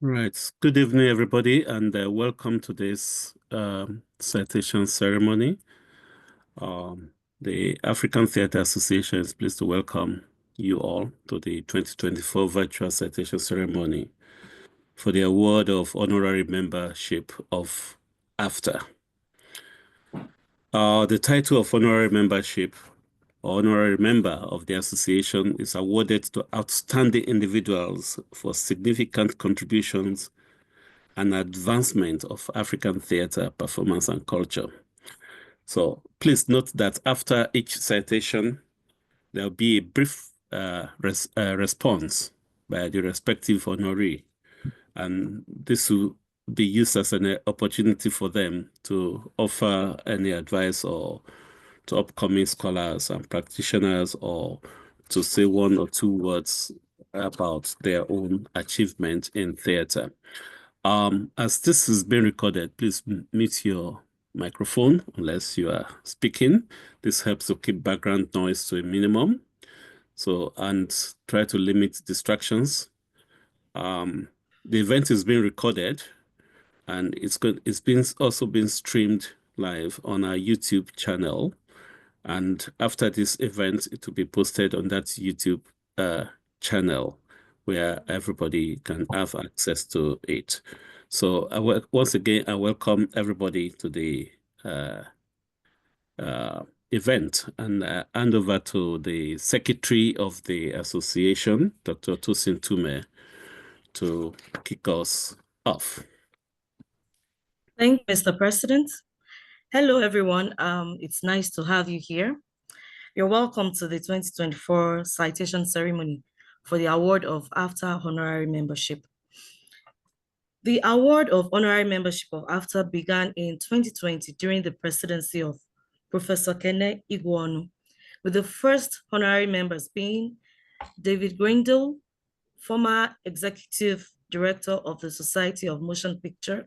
Right. Good evening, everybody, and welcome to this citation ceremony. The African Theatre Association is pleased to welcome you all to the 2024 virtual citation ceremony for the award of honorary membership of AfTA. The title of honorary membership or honorary member of the association is awarded to outstanding individuals for significant contributions and advancement of African theater, performance, and culture. So please note that after each citation, there'll be a brief response by the respective honoree, and this will be used as an opportunity for them to offer any advice or to upcoming scholars and practitioners, or to say one or two words about their own achievement in theater. As this is being recorded, please mute your microphone unless you are speaking. This helps to keep background noise to a minimum. So, and try to limit distractions. The event is being recorded, and it's been also been streamed live on our YouTube channel. And after this event, it will be posted on that YouTube channel where everybody can have access to it. So once again, I welcome everybody to the event, and hand over to the secretary of the association, Dr. Tosin Tume, to kick us off. Thank you, Mr. President. Hello, everyone. It's nice to have you here. You're welcome to the 2024 citation ceremony for the award of AfTA Honorary Membership. The award of honorary membership of AfTA began in 2020 during the presidency of Professor Kene Iguonu, with the first honorary members being David Grindle, former executive director of the Society of Motion Picture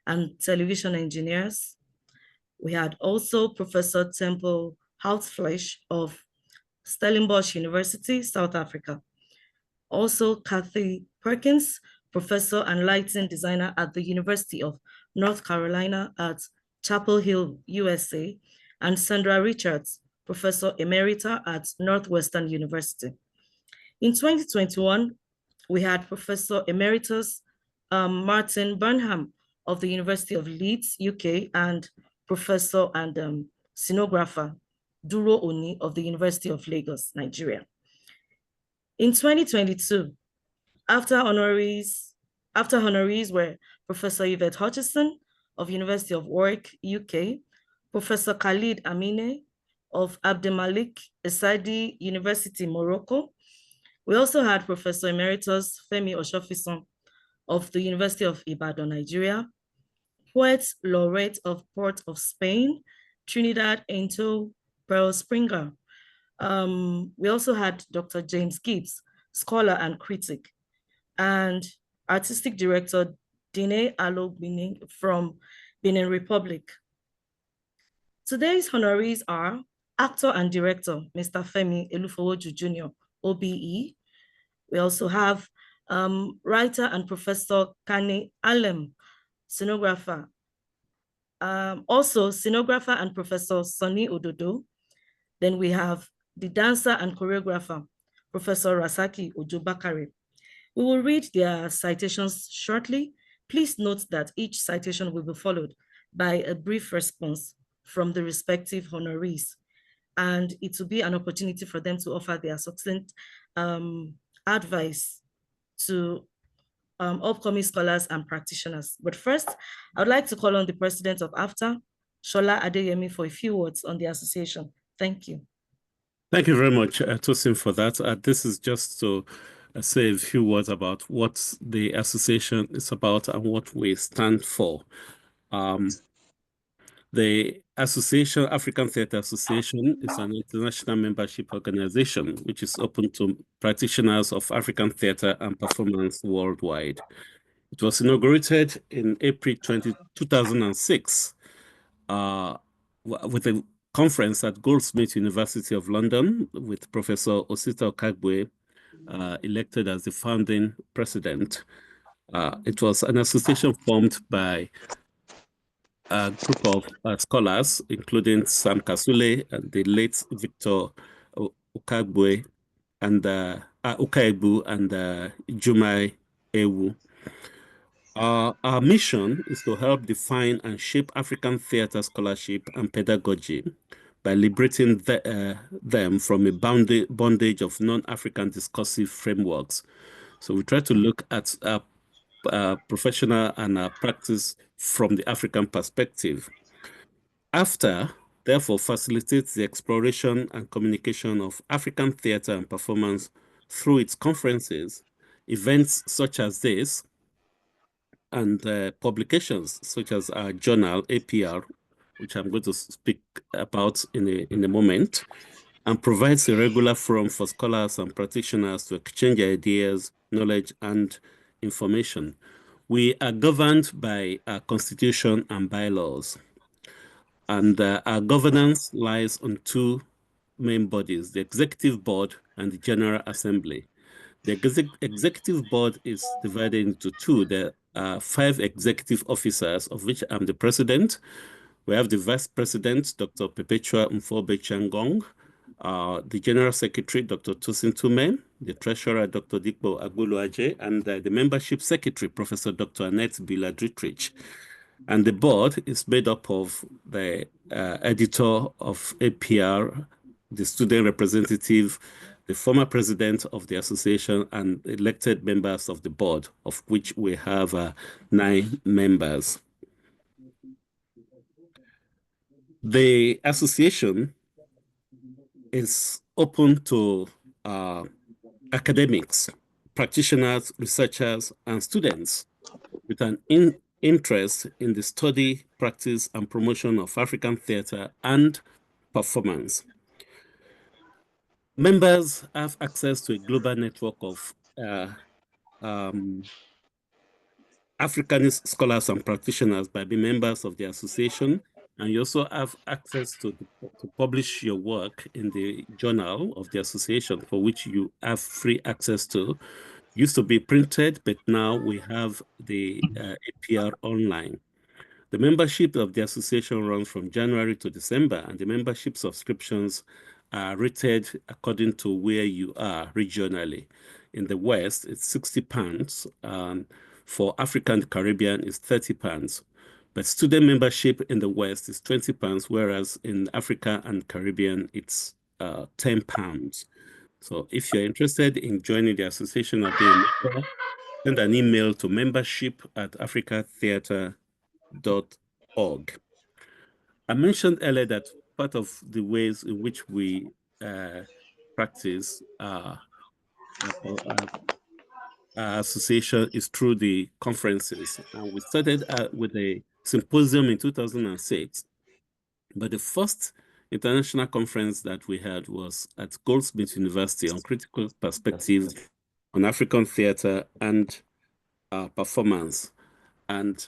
and Television Engineers. We had also Professor Temple Houtfleisch of Stellenbosch University, South Africa. Also, Kathy Perkins, professor and lighting designer at the University of North Carolina at Chapel Hill, USA, and Sandra Richards, professor emerita at Northwestern University. In 2021, we had Professor Emeritus Martin Burnham of the University of Leeds, UK, and Professor and Scenographer Duro Oni of the University of Lagos, Nigeria. In 2022, AfTA honorees were Professor Yvette Hutchison of University of Warwick, UK, Professor Khalid Amine of Abdelmalik Essadi University, Morocco. We also had Professor Emeritus Femi Oshofison of the University of Ibadan, Nigeria, Poet Laureate of Port of Spain, Trinidad Ento Pearl Springer. We also had Dr. James Gibbs, scholar and critic, and Artistic Director Dine Alo from Benin Republic. Today's honorees are actor and director, Mr. Femi Elufowoju Jr., OBE. We also have writer and professor Kangni Alem, scenographer. Also, scenographer and professor Sonny Ododo. Then we have the dancer and choreographer, Professor Rasaki Bakare. We will read their citations shortly. Please note that each citation will be followed by a brief response from the respective honorees, and it will be an opportunity for them to offer their succinct advice to upcoming scholars and practitioners. But first, I would like to call on the president of AfTA, Shola Adeyemi, for a few words on the association. Thank you. Thank you very much, Tosin, for that. This is just to say a few words about what the association is about and what we stand for. The Association, African Theatre Association, is an international membership organization which is open to practitioners of African theatre and performance worldwide. It was inaugurated in April 2006 with a conference at Goldsmith University of London with Professor Osita Okagwe elected as the founding president. It was an association formed by a group of scholars, including Sam Kasule and the late Victor Ukagwe and Ukaegbu and Jumai Ewu. Our mission is to help define and shape African theater scholarship and pedagogy by liberating them from a bondage of non-African discursive frameworks. So we try to look at professional and practice from the African perspective. AfTA, therefore, facilitates the exploration and communication of African theater and performance through its conferences, events such as this, and publications such as our journal, APR, which I'm going to speak about in a moment, and provides a regular forum for scholars and practitioners to exchange ideas, knowledge, and information. We are governed by our constitution and bylaws, and our governance lies on two main bodies, the Executive Board and the General Assembly. The executive board is divided into two. There are five executive officers, of which I'm the president. We have the vice president, Dr. Perpetua Mfobe Changong, the general secretary, Dr. Tosin Tume, the treasurer, Dr. Dikbo Agboluaje, and the membership secretary, Professor Dr. Annette Bila-Dietrich. And the board is made up of the editor of APR, the student representative, the former president of the association, and elected members of the board, of which we have 9 members. The association is open to academics, practitioners, researchers, and students with an interest in the study, practice, and promotion of African theater and performance. Members have access to a global network of Africanist scholars and practitioners by being members of the association, and you also have access to publish your work in the journal of the association, for which you have free access to. Used to be printed, but now we have the APR online. The membership of the association runs from January to December, and the membership subscriptions are rated according to where you are regionally. In the West, it's £60. For Africa and the Caribbean, it's £30. But student membership in the West is £20, whereas in Africa and Caribbean, it's £10. So if you're interested in joining the association or being a member, send an email to membership@africatheatre.org. I mentioned earlier that part of the ways in which we practice our association is through the conferences. And we started with a symposium in 2006, but the first international conference that we had was at Goldsmith University on critical perspectives on African theater and performance. And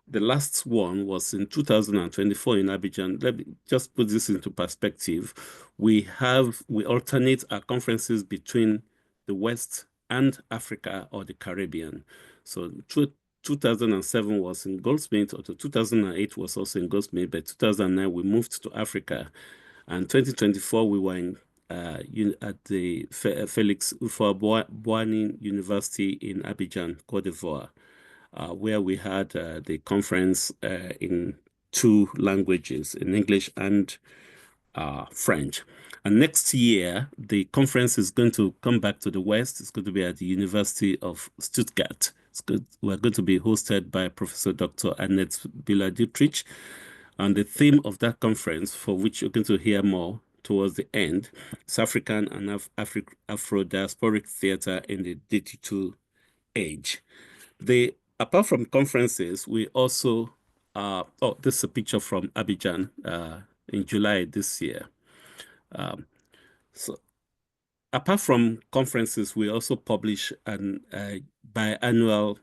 the last one was in 2024 in Abidjan. Let me just put this into perspective. We alternate our conferences between the West and Africa or the Caribbean. So 2007 was in Goldsmith, or 2008 was also in Goldsmith, but 2009 we moved to Africa. And 2024 we were in at the Felix Houphouët-Boigny University in Abidjan, Cote d'Ivoire, where we had the conference in 2 languages, in English and French. And next year, the conference is going to come back to the West. It's going to be at the University of Stuttgart. We're going to be hosted by Professor Dr. Annette Bila-Dietrich. And the theme of that conference, for which you're going to hear more towards the end, is African and Afro-diasporic theater in the digital age. Apart from conferences, we also, this is a picture from Abidjan in July this year. So apart from conferences, we also publish an biannual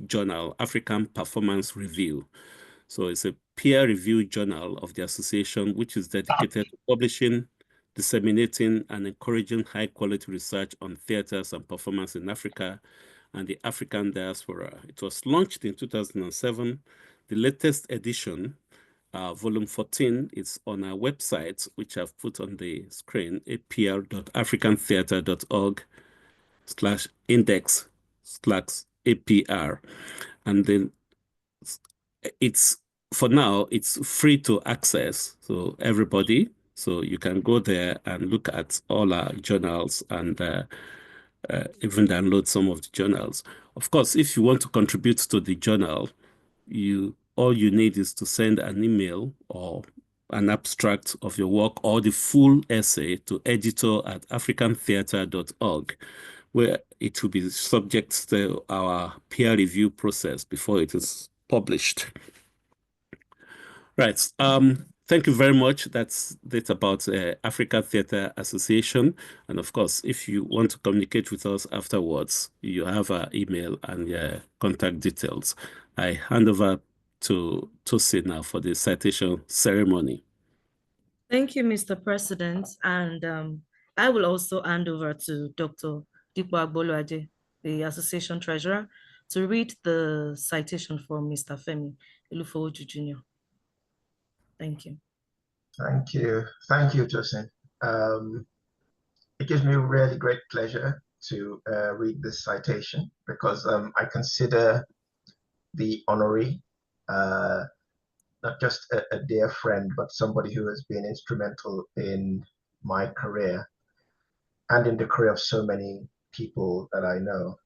journal, African Performance Review. So it's a peer-reviewed journal of the association, which is dedicated to publishing, disseminating, and encouraging high-quality research on theaters and performance in Africa and the African Diaspora. It was launched in 2007. The latest edition, volume 14, is on our website, which I've put on the screen, apr.africantheatre.org/index/APR. And then it's, for now, it's free to access, so everybody. So you can go there and look at all our journals and even download some of the journals. Of course, if you want to contribute to the journal, all you need is to send an email or an abstract of your work or the full essay to editor@africantheatre.org, where it will be subject to our peer review process before it is published. Right. Thank you very much. That's about Africa Theatre Association. And of course, if you want to communicate with us afterwards, you have our email and contact details. I hand over to Tosi now for the citation ceremony. Thank you, Mr. President. And I will also hand over to Dr. Dipo Agboluaje, the Association Treasurer, to read the citation for Mr. Femi Elufowoju Jr. Thank you. Thank you. Thank you, Tosin. It gives me really great pleasure to read this citation because I consider the honoree not just a dear friend, but somebody who has been instrumental in my career and in the career of so many people that I know.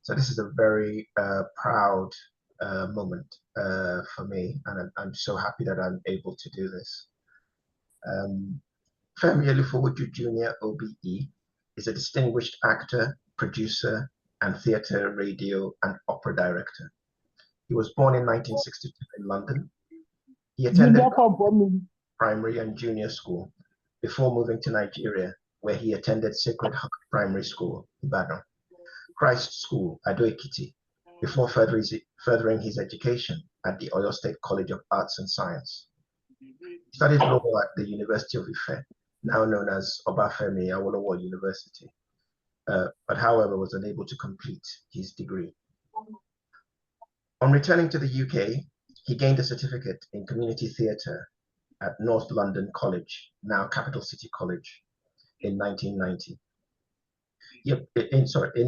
So this is a very proud moment for me, and I'm so happy that I'm able to do this. Femi Elufowoju Jr., OBE, is a distinguished actor, producer, and theatre, radio, and opera director. He was born in 1962 in London. He attended primary and junior school before moving to Nigeria, where he attended Sacred Heart Primary School, Ibadan, Christ School, Ado Ekiti, before furthering his education at the Oyo State College of Arts and Science. He studied law at the University of Ife, now known as Obafemi Awolowo University, but however was unable to complete his degree. On returning to the UK, he gained a certificate in community theatre at North London College, now Capital City College, in 1990. In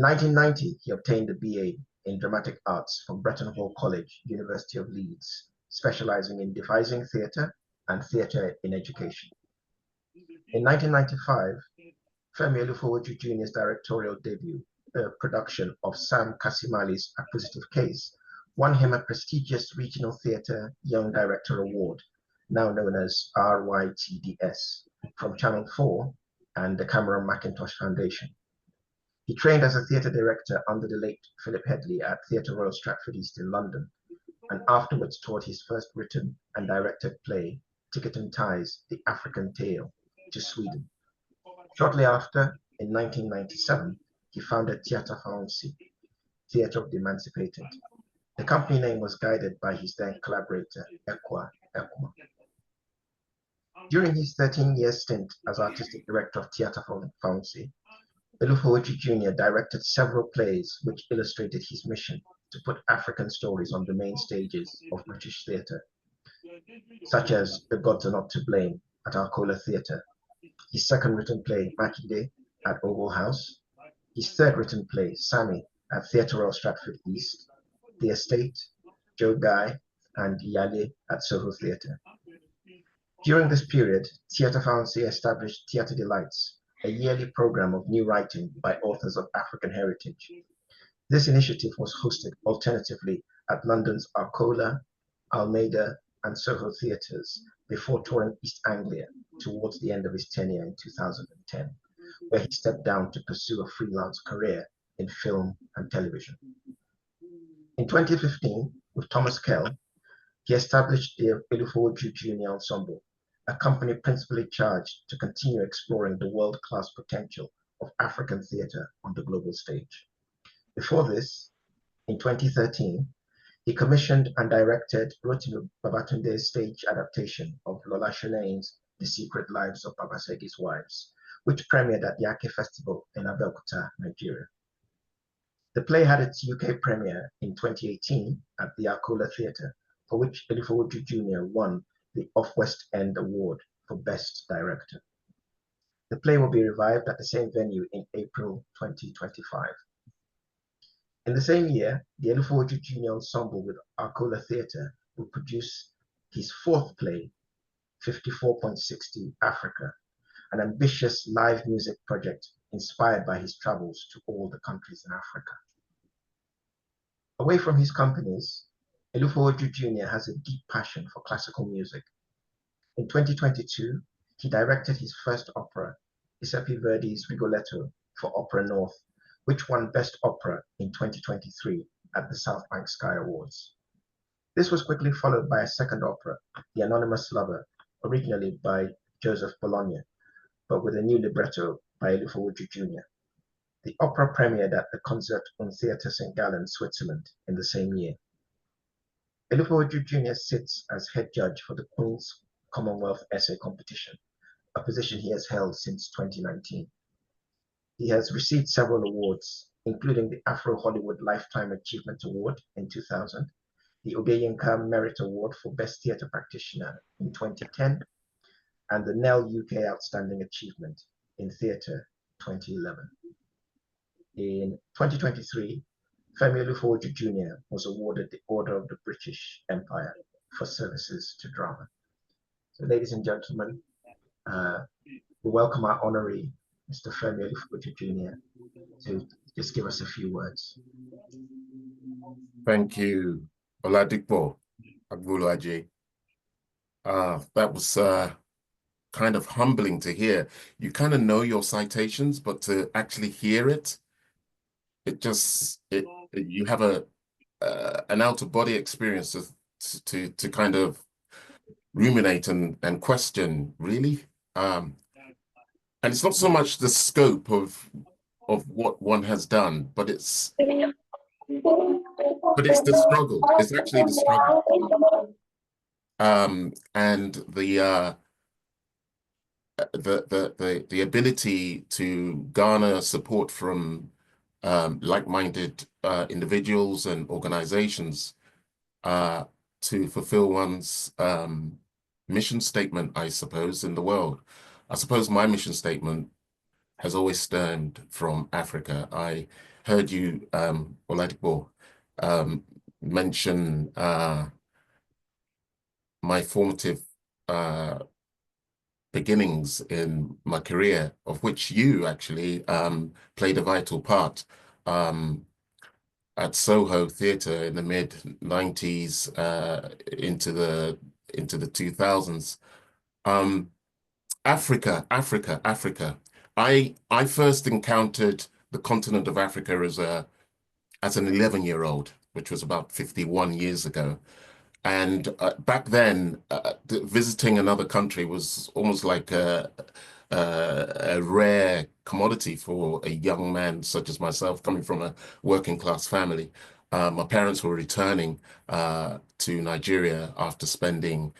1990, he obtained a BA in Dramatic Arts from Bretton Hall College, University of Leeds, specializing in devising theatre and theatre in education. In 1995, Femi Elufowoju Jr.'s directorial debut, production of Sam Kasimali's Acquisitive Case, won him a prestigious Regional Theatre Young Director Award, now known as RYTDS, from Channel 4 and the Cameron Mackintosh Foundation. He trained as a theatre director under the late Philip Headley at Theatre Royal Stratford East in London, and afterwards taught his first written and directed play, Ticket and Ties, The African Tale, to Sweden. Shortly after, in 1997, he founded Theatre Fancy, Theatre of the Emancipated. The company name was guided by his then collaborator, Ekwa. During his 13-year stint as artistic director of Theatre Fancy, Elufowoju Jr. directed several plays which illustrated his mission to put African stories on the main stages of British theatre, such as The Gods Are Not to Blame at Alcola Theatre, his second written play, Makinde, at Oval House, his third written play, Sammy, at Theatre Royal Stratford East, The Estate, Joe Guy, and Yale at Soho Theatre. During this period, Theatre Fancy established Theatre Delights, a yearly program of new writing by authors of African heritage. This initiative was hosted alternatively at London's Arcola, Almeida, and Soho theatres before touring East Anglia towards the end of his tenure in 2010, where he stepped down to pursue a freelance career in film and television. In 2015, with Thomas Kell, he established the Elufowoju Jr. Ensemble, a company principally charged to continue exploring the world-class potential of African theatre on the global stage. Before this, in 2013, he commissioned and directed Rotimi Babatunde's stage adaptation of Lola Shone's The Secret Lives of Babasegi's Wives, which premiered at the Ake Festival in Abeokuta, Nigeria. The play had its UK premiere in 2018 at the Arcola Theatre, for which Elufowoju Jr. won the Off West End Award for Best Director. The play will be revived at the same venue in April 2025. In the same year, the Elufowoju Junior Ensemble with Arcola Theatre will produce his fourth play, 54.60 Africa, an ambitious live music project inspired by his travels to all the countries in Africa. Away from his companies, Elufowoju Jr. has a deep passion for classical music. In 2022, he directed his first opera, Giuseppe Verdi's Rigoletto for Opera North, which won Best Opera in 2023 at the South Bank Sky Awards. This was quickly followed by a second opera, The Anonymous Lover, originally by Joseph Bologna, but with a new libretto by Elufowoju Jr. The opera premiered at the Concert und Theater St. Gallen, Switzerland in the same year. Elufowoju Jr. sits as head judge for the Queen's Commonwealth Essay Competition, a position he has held since 2019. He has received several awards, including the Afro-Hollywood Lifetime Achievement Award in 2000, the Ogeyenka Merit Award for Best Theatre Practitioner in 2010, and the NEL UK Outstanding Achievement in Theatre 2011. In 2023, Femi Elufowoju Jr. was awarded the Order of the British Empire for services to drama. So, ladies and gentlemen, we welcome our honoree, Mr. Femi Elufowoju Jr., to just give us a few words. Thank you, Oladipo Agbuluaje. That was kind of humbling to hear. You kind of know your citations, but to actually hear it, you have an out-of-body experience to kind of ruminate and question, really. And it's not so much the scope of what one has done, but it's the struggle. It's actually the struggle. And the ability to garner support from like-minded individuals and organizations to fulfill one's mission statement, I suppose, in the world. I suppose my mission statement has always stemmed from Africa. I heard you, Oladipo, mention my formative beginnings in my career, of which you actually played a vital part at Soho Theatre in the mid-90s into the 2000s. Africa. I first encountered the continent of Africa as an 11-year-old, which was about 51 years ago. And back then, visiting another country was almost like a rare commodity for a young man such as myself, coming from a working class family. My parents were returning to Nigeria after spending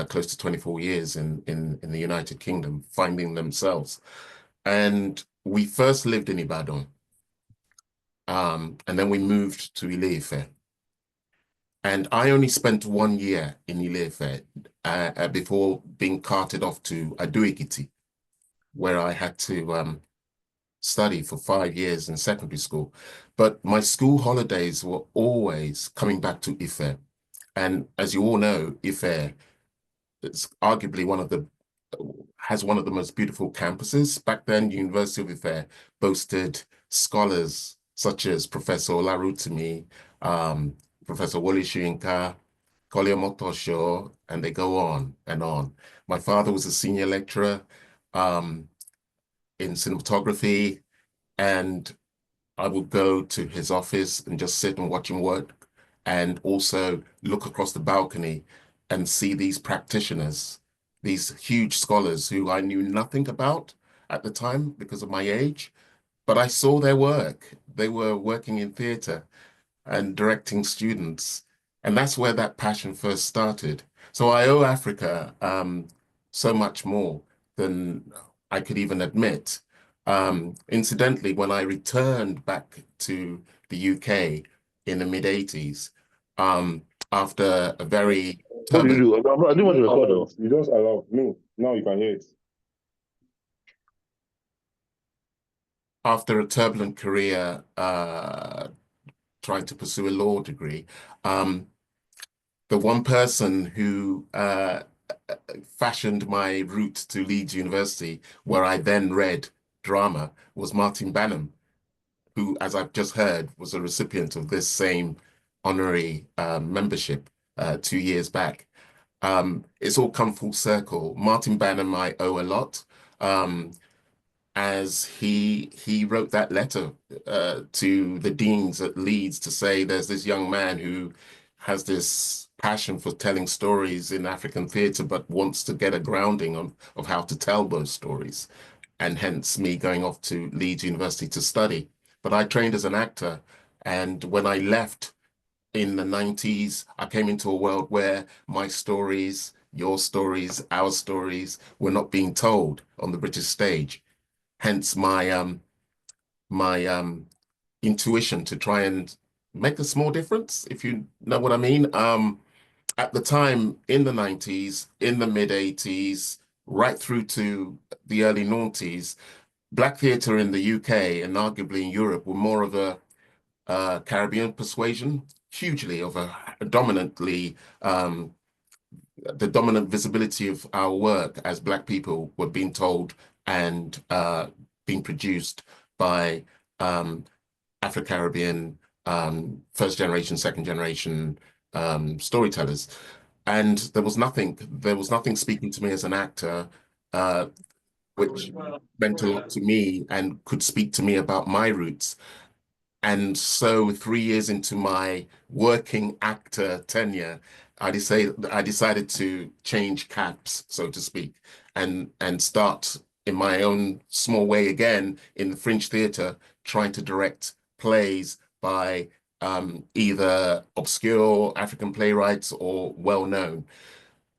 close to 24 years in the United Kingdom, finding themselves. And we first lived in Ibadan. And then we moved to Ile-Ife. And I only spent 1 year in Ile-Ife before being carted off to Ado-Ekiti, where I had to study for 5 years in secondary school. But my school holidays were always coming back to Ife. And as you all know, Ife is arguably has one of the most beautiful campuses. Back then, University of Ife boasted scholars such as Professor Olarutimi, Professor Wole Soyinka, Kolya Motosho, and they go on and on. My father was a senior lecturer in cinematography, and I would go to his office and just sit and watch him work, and also look across the balcony and see these practitioners, these huge scholars who I knew nothing about at the time because of my age, but I saw their work. They were working in theater and directing students. And that's where that passion first started. So I owe Africa so much more than I could even admit. Incidentally, when I returned back to the UK in the mid-80s, after a very What did you turbulent... do? I didn't want to record us. You just allow. No, now you can hear it. After a turbulent career, trying to pursue a law degree, the one person who fashioned my route to Leeds University, where I then read drama, was Martin Banham, who, as I've just heard, was a recipient of this same honorary membership 2 years back. It's all come full circle. Martin Banham I owe a lot, as he wrote that letter to the deans at Leeds to say there's this young man who has this passion for telling stories in African theatre, but wants to get a grounding of how to tell those stories, and hence me going off to Leeds University to study. But I trained as an actor, and when I left in the 90s, I came into a world where my stories, your stories, our stories were not being told on the British stage. Hence my intuition to try and make a small difference, if you know what I mean. At the time, in the 90s, in the mid-80s, right through to the early noughties, Black theatre in the UK and arguably in Europe were more of a Caribbean persuasion, hugely of a dominantly the dominant visibility of our work as Black people were being told and being produced by Afro-Caribbean first generation, second generation storytellers. And there was nothing speaking to me as an actor, which meant a lot to me and could speak to me about my roots. And so 3 years into my working actor tenure, I decided to change caps, so to speak, and start in my own small way again in the fringe theatre, trying to direct plays by either obscure African playwrights or well-known.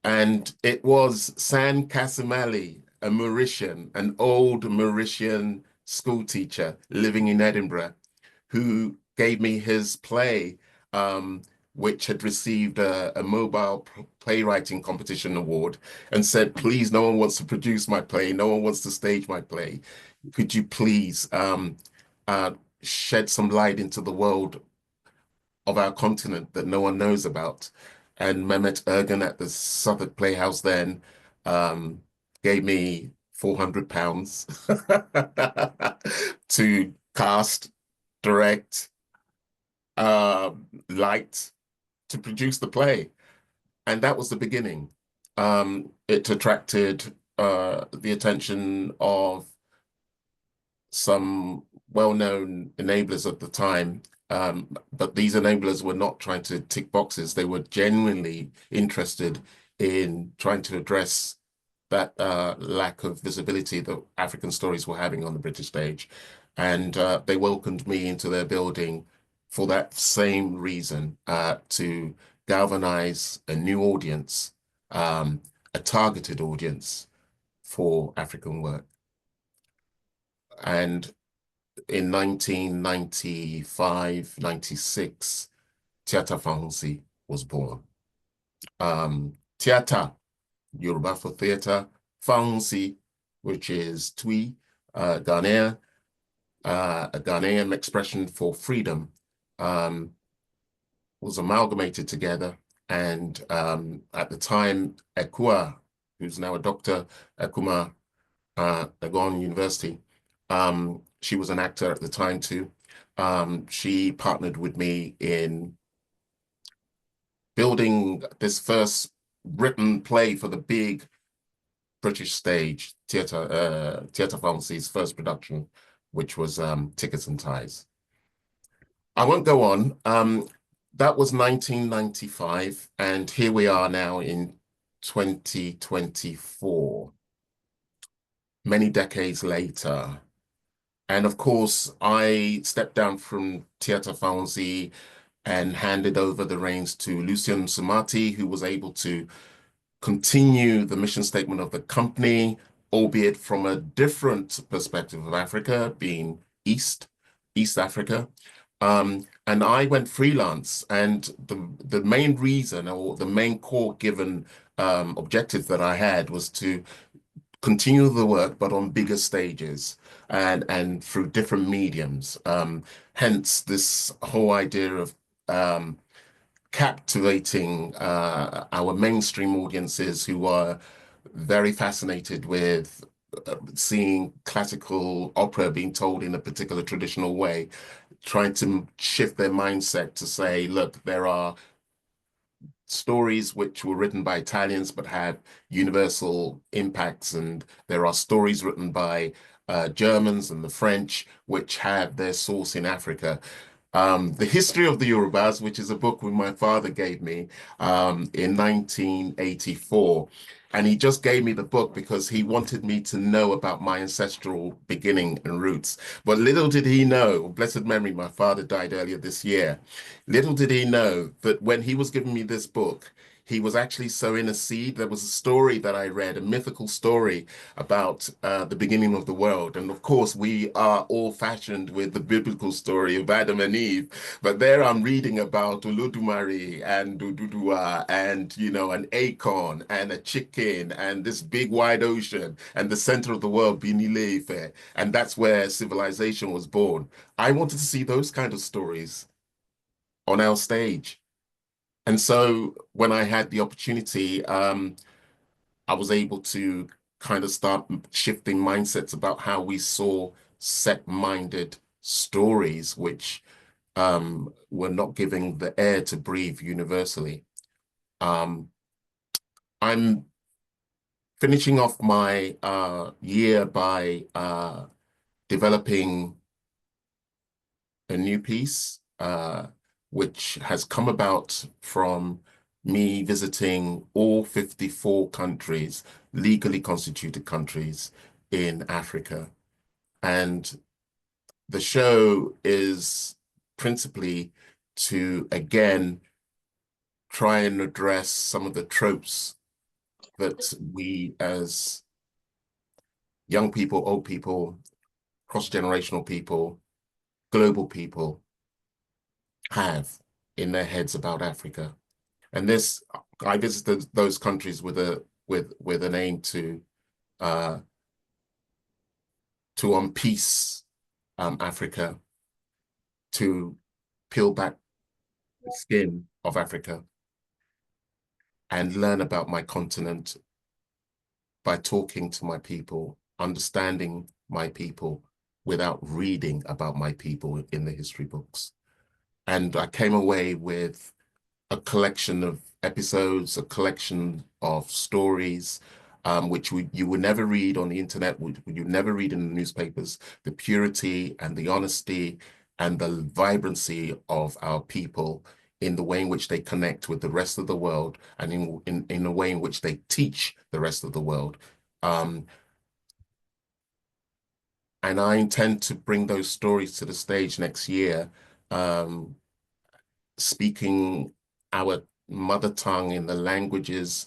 And it was San Casimeli, a Mauritian, an old Mauritian school teacher living in Edinburgh, who gave me his play, which had received a mobile playwriting competition award, and said, please, no one wants to produce my play, no one wants to stage my play. Could you please shed some light into the world of our continent that no one knows about? And Mehmet Ergen at the Southwark Playhouse then gave me £400 to cast, direct, light, to produce the play. And that was the beginning. It attracted the attention of some well-known enablers at the time, but these enablers were not trying to tick boxes. They were genuinely interested in trying to address that lack of visibility that African stories were having on the British stage. And they welcomed me into their building for that same reason, to galvanize a new audience, a targeted audience for African work. And in 1995, 96, Theatre Faransi was born. Theatre, Yoruba for theatre, Faransi, which is Twi, Ghanaian, a Ghanaian expression for freedom, was amalgamated together. And at the time, Ekua, who's now a doctor, Ekuma Legon University, she was an actor at the time too. She partnered with me in building this first written play for the big British stage, Theatre Faransi's first production, which was Tickets and Ties. I won't go on. That was 1995, and here we are now in 2024, many decades later. And of course, I stepped down from Theatre Faransi and handed over the reins to Lucien Sumati, who was able to continue the mission statement of the company, albeit from a different perspective of Africa, being East Africa. And I went freelance, and the main reason, or the main core given objective that I had, was to continue the work, but on bigger stages and through different mediums. Hence this whole idea of captivating our mainstream audiences who are very fascinated with seeing classical opera being told in a particular traditional way, trying to shift their mindset to say, look, there are stories which were written by Italians but have universal impacts, and there are stories written by Germans and the French which have their source in Africa. The History of the Yorubas, which is a book my father gave me in 1984. And he just gave me the book because he wanted me to know about my ancestral beginning and roots. But little did he know, blessed memory, my father died earlier this year. Little did he know that when he was giving me this book, he was actually sowing a seed. There was a story that I read, a mythical story about the beginning of the world. And of course, we are all fashioned with the biblical story of Adam and Eve. But there I'm reading about Olodumare and Odudua and, you know, an acorn and a chicken and this big wide ocean and the center of the world being Ile-Ife. And that's where civilization was born. I wanted to see those kind of stories on our stage. And so when I had the opportunity, I was able to kind of start shifting mindsets about how we saw set-minded stories, which were not giving the air to breathe universally. I'm finishing off my year by developing a new piece, which has come about from me visiting all 54 countries, legally constituted countries in Africa. And the show is principally to, again, try and address some of the tropes that we as young people, old people, cross-generational people, global people have in their heads about Africa. And this, I visited those countries with an aim to unpiece Africa, to peel back the skin of Africa and learn about my continent by talking to my people, understanding my people without reading about my people in the history books. And I came away with a collection of episodes, a collection of stories, which you would never read on the internet, you never read in the newspapers. The purity and the honesty and the vibrancy of our people in the way in which they connect with the rest of the world, and in the way in which they teach the rest of the world. And I intend to bring those stories to the stage next year, speaking our mother tongue in the languages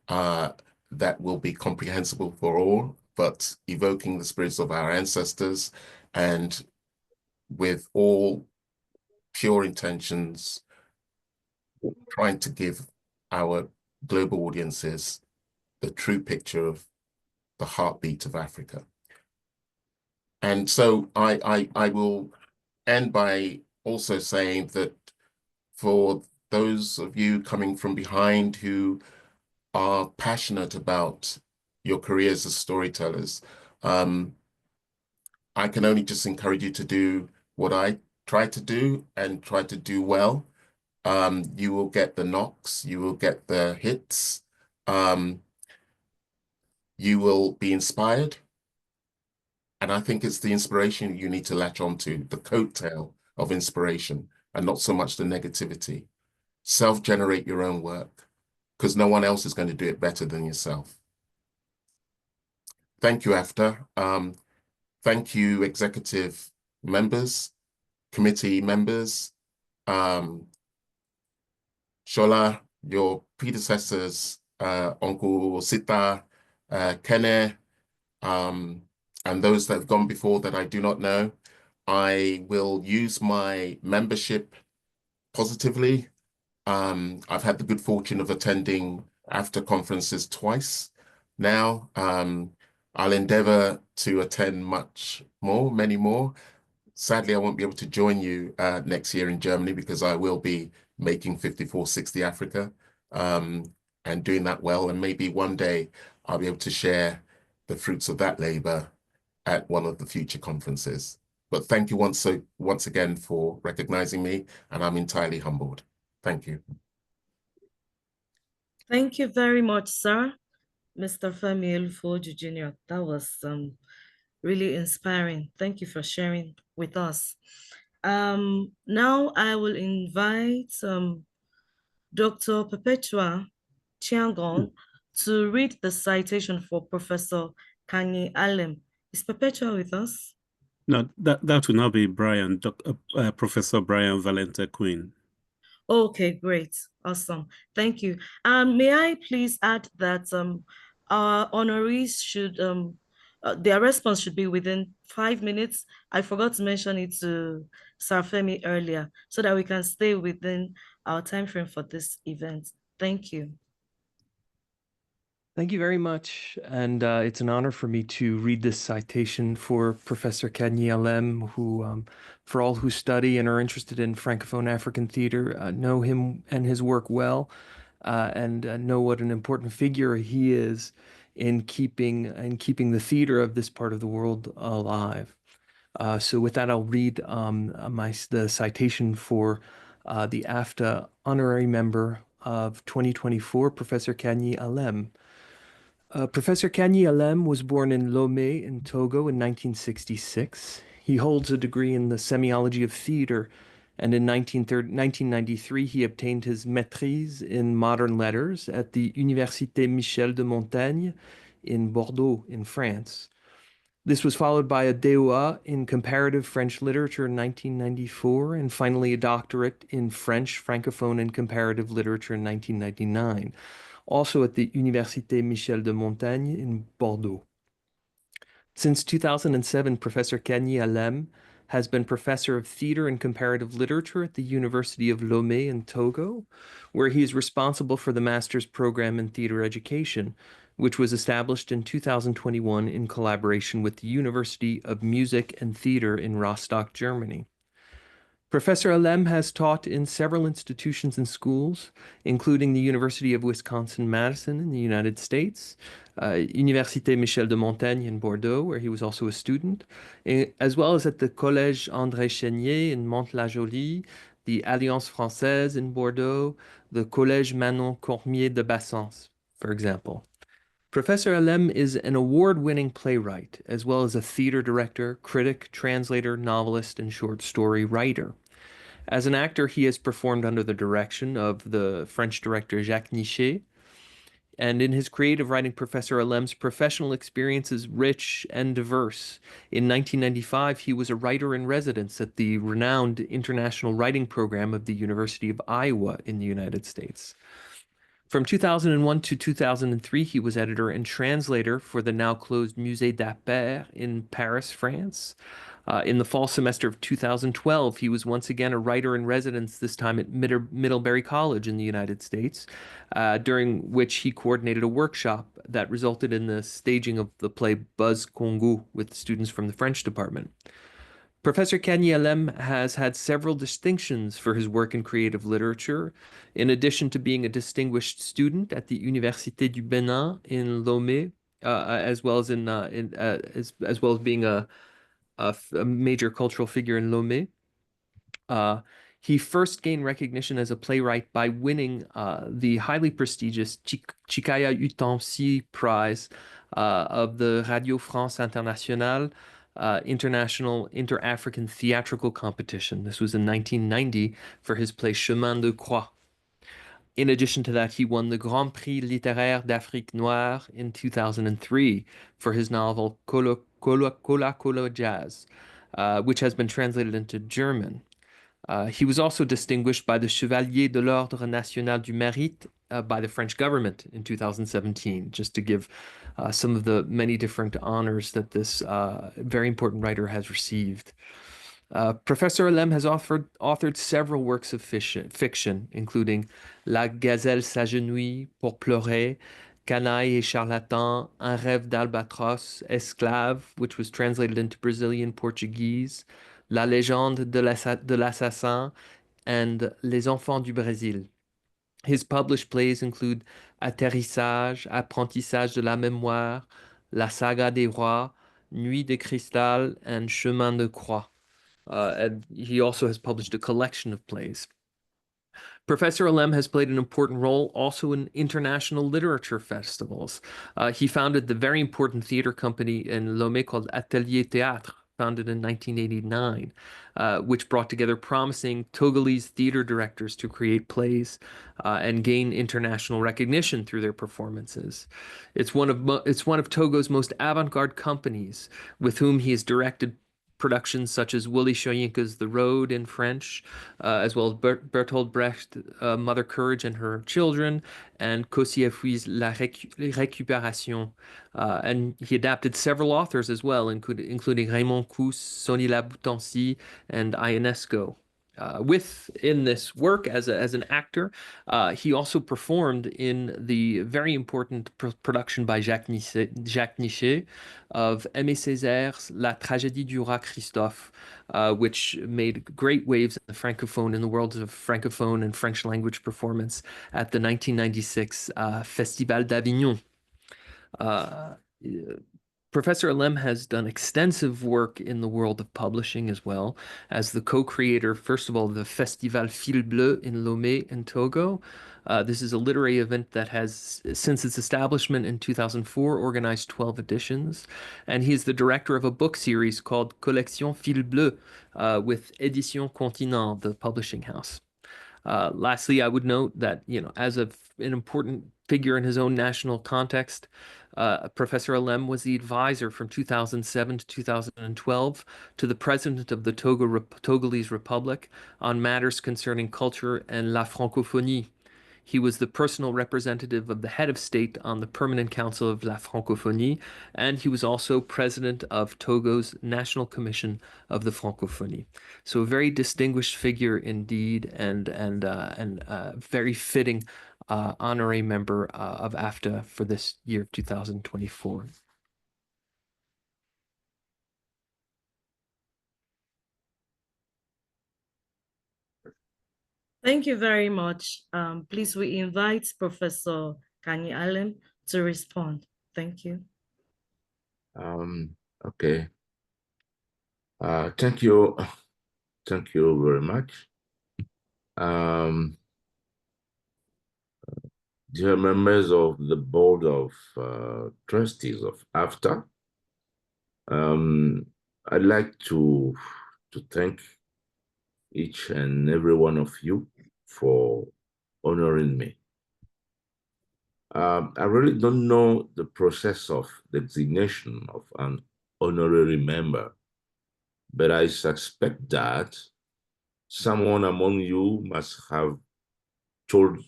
that will be comprehensible for all, but evoking the spirits of our ancestors, and with all pure intentions, trying to give our global audiences the true picture of the heartbeat of Africa. And so I will end by also saying that for those of you coming from behind who are passionate about your careers as storytellers, I can only just encourage you to do what I try to do and try to do well. You will get the knocks, you will get the hits, you will be inspired. And I think it's the inspiration you need to latch onto, the coattail of inspiration, and not so much the negativity. Self-generate your own work, because no one else is going to do it better than yourself. Thank you, AfTA. Thank you, executive members, committee members. Shola, your predecessors, Uncle Sita, Kene, And those that have gone before that I do not know, I will use my membership positively. I've had the good fortune of attending AfTA conferences twice now. I'll endeavor to attend many more. Sadly, I won't be able to join you next year in Germany because I will be making 5460 Africa and doing that well. And maybe one day I'll be able to share the fruits of that labor at one of the future conferences. But thank you once again for recognizing me, and I'm entirely humbled. Thank you. Thank you very much, sir. Mr. Femi Elufowoju Jr. That was really inspiring. Thank you for sharing with us. Now I will invite Dr. Perpetua Chiangon to read the citation for Professor Kangni Alem. Is Perpetua with us? No, that will now be Professor Brian Valente Quinn. Okay, great. Awesome. Thank you. May I please add that our honorees should their response should be within 5 minutes. I forgot to mention it to Sir Femi earlier, so that we can stay within our time frame for this event. Thank you. Thank you very much. And it's an honor for me to read this citation for Professor Kangni Alem, who, for all who study and are interested in Francophone African theater, know him and his work well, and know what an important figure he is in keeping the theater of this part of the world alive. So with that, I'll read the citation for the AfTA honorary member of 2024, Professor Kangni Alem. Professor Kangni Alem was born in Lomé in Togo in 1966. He holds a degree in the semiology of theater, and in 1993 he obtained his maîtrise in modern letters at the Université Michel de Montaigne in Bordeaux in France. This was followed by a DEA in comparative French literature in 1994, and finally a doctorate in French, Francophone, and comparative literature in 1999. Also at the Université Michel de Montaigne in Bordeaux. Since 2007, Professor Kangni Alem has been Professor of Theater and Comparative Literature at the University of Lomé in Togo, where he is responsible for the Master's Program in Theater Education, which was established in 2021 in collaboration with the University of Music and Theater in Rostock, Germany. Professor Alem has taught in several institutions and schools, including the University of Wisconsin-Madison in the United States, Université Michel de Montaigne in Bordeaux, where he was also a student, as well as at the Collège André Chénier in Mantes-la-Jolie, the Alliance Française in Bordeaux, the Collège Manon Cormier de Bassens, for example. Professor Alem is an award-winning playwright, as well as a theater director, critic, translator, novelist, and short story writer. As an actor, he has performed under the direction of the French director Jacques Nichet, and in his creative writing, Professor Alem's professional experience is rich and diverse. In 1995, he was a writer-in-residence at the renowned International Writing Program of the University of Iowa in the United States. From 2001 to 2003, he was editor and translator for the now-closed Musée d'Appert in Paris, France. In the fall semester of 2012, he was once again a writer-in-residence, this time at Middlebury College in the United States, during which he coordinated a workshop that resulted in the staging of the play Buzz Congo with students from the French department. Professor Kangni Alem has had several distinctions for his work in creative literature, in addition to being a distinguished student at the Université du Bénin in Lomé, as well as being a major cultural figure in Lomé. He first gained recognition as a playwright by winning the highly prestigious Chikaya Utansi Prize of the Radio France Internationale International Inter-African Theatrical Competition. This was in 1990 for his play Chemin de Croix. In addition to that, he won the Grand Prix Littéraire d'Afrique Noire in 2003 for his novel Kola Kola Jazz, which has been translated into German. He was also distinguished by the Chevalier de l'Ordre National du Mérite by the French government in 2017, just to give some of the many different honors that this very important writer has received. Professor Alem has authored several works of fiction, including La Gazelle s'agenouille pour pleurer, Canaille et Charlatan, Un rêve d'albatros, Esclave, which was translated into Brazilian Portuguese, La légende de l'assassin, and Les enfants du Brésil. His published plays include Atterrissage, Apprentissage de la mémoire, La saga des rois, Nuit de cristal, and Chemin de croix. And he also has published a collection of plays. Professor Alem has played an important role also in international literature festivals. He founded the very important theater company in Lomé called Atelier Théâtre, founded in 1989, which brought together promising Togolese theater directors to create plays and gain international recognition through their performances. It's one of Togo's most avant-garde companies, with whom he has directed productions such as Willy Soyinka's The Road in French, as well as Bertolt Brecht, Mother Courage and Her Children, and Kossiefui's La Récupération. And he adapted several authors as well, including Raymond Cousse, Sonny Laboutancy, and Ionesco. Within this work as an actor, he also performed in the very important production by Jacques Nichet of Aimé Césaire's La Tragédie du Roi Christophe, which made great waves in the world of Francophone and French language performance at the 1996 Festival d'Avignon. Professor Alem has done extensive work in the world of publishing as well, as the co-creator, first of all, the Festival Fil Bleu in Lomé in Togo. This is a literary event that has, since its establishment in 2004, organized 12 editions. And he is the director of a book series called Collection Fil Bleu with Édition Continent, the publishing house. Lastly, I would note that, as an important figure in his own national context, Professor Alem was the advisor from 2007 to 2012 to the president of the Togolese Republic on matters concerning culture and la francophonie. He was the personal representative of the head of state on the Permanent Council of La Francophonie, and he was also president of Togo's National Commission of the Francophonie. So a very distinguished figure indeed, and very fitting honorary member of AfTA for this year of 2024. Thank you very much. Please, we invite Professor Kangni Alem to respond. Thank you. Okay. Thank you. Thank you very much. Dear members of the Board of Trustees of AfTA, I'd like to thank each and every one of you for honoring me. I really don't know the process of designation of an honorary member, but I suspect that someone among you must have told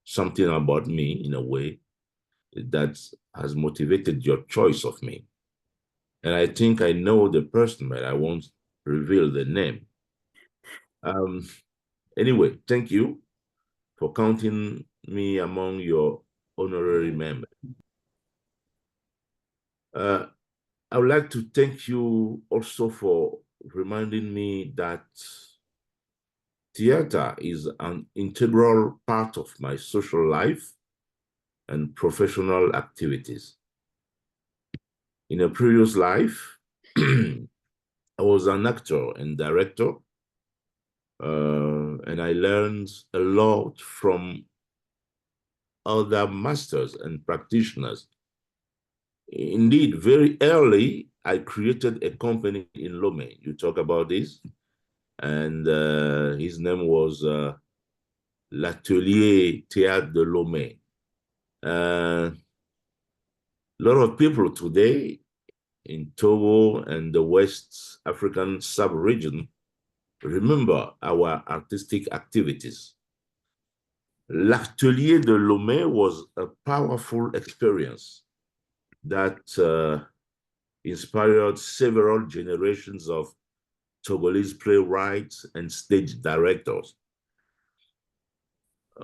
something about me in a way that has motivated your choice of me. And I think I know the person, but I won't reveal the name. Anyway, thank you for counting me among your honorary members. I would like to thank you also for reminding me that theater is an integral part of my social life and professional activities. In a previous life, I was an actor and director, and I learned a lot from other masters and practitioners. Indeed, very early, I created a company in Lomé. You talk about this, and his name was L'Atelier Théâtre de Lomé. A lot of people today in Togo and the West African sub-region remember our artistic activities. L'Atelier de Lomé was a powerful experience that inspired several generations of Togolese playwrights and stage directors.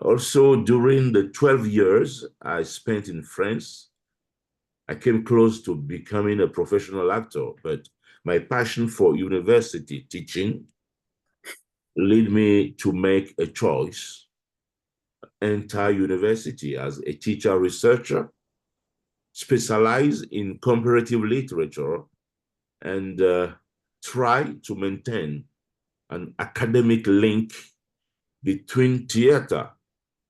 Also, during the 12 years I spent in France, I came close to becoming a professional actor, but my passion for university teaching led me to make a choice, enter university as a teacher researcher, specialize in comparative literature, and try to maintain an academic link between theater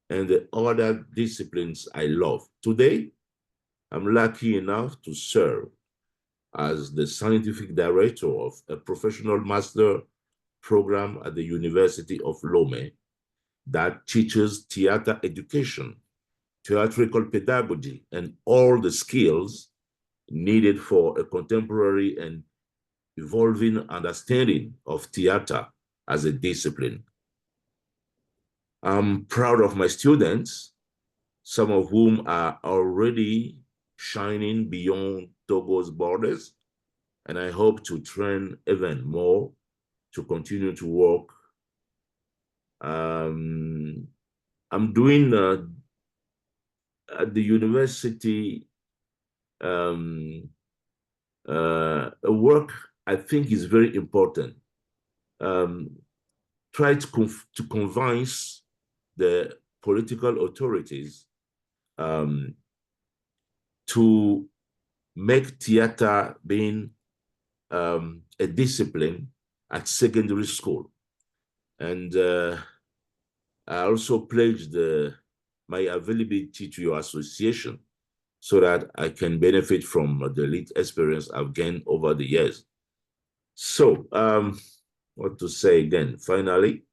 and the other disciplines I love. Today, I'm lucky enough to serve as the scientific director of a professional master program at the University of Lomé that teaches theater education, theatrical pedagogy, and all the skills needed for a contemporary and evolving understanding of theater as a discipline. I'm proud of my students, some of whom are already shining beyond Togo's borders, and I hope to train even more to continue to work. I'm doing at the university a work I think is very important. Try to convince the political authorities to make theater being a discipline at secondary school. And I also pledged my availability to your association so that I can benefit from the lit experience I've gained over the years. So, what to say again? Finally,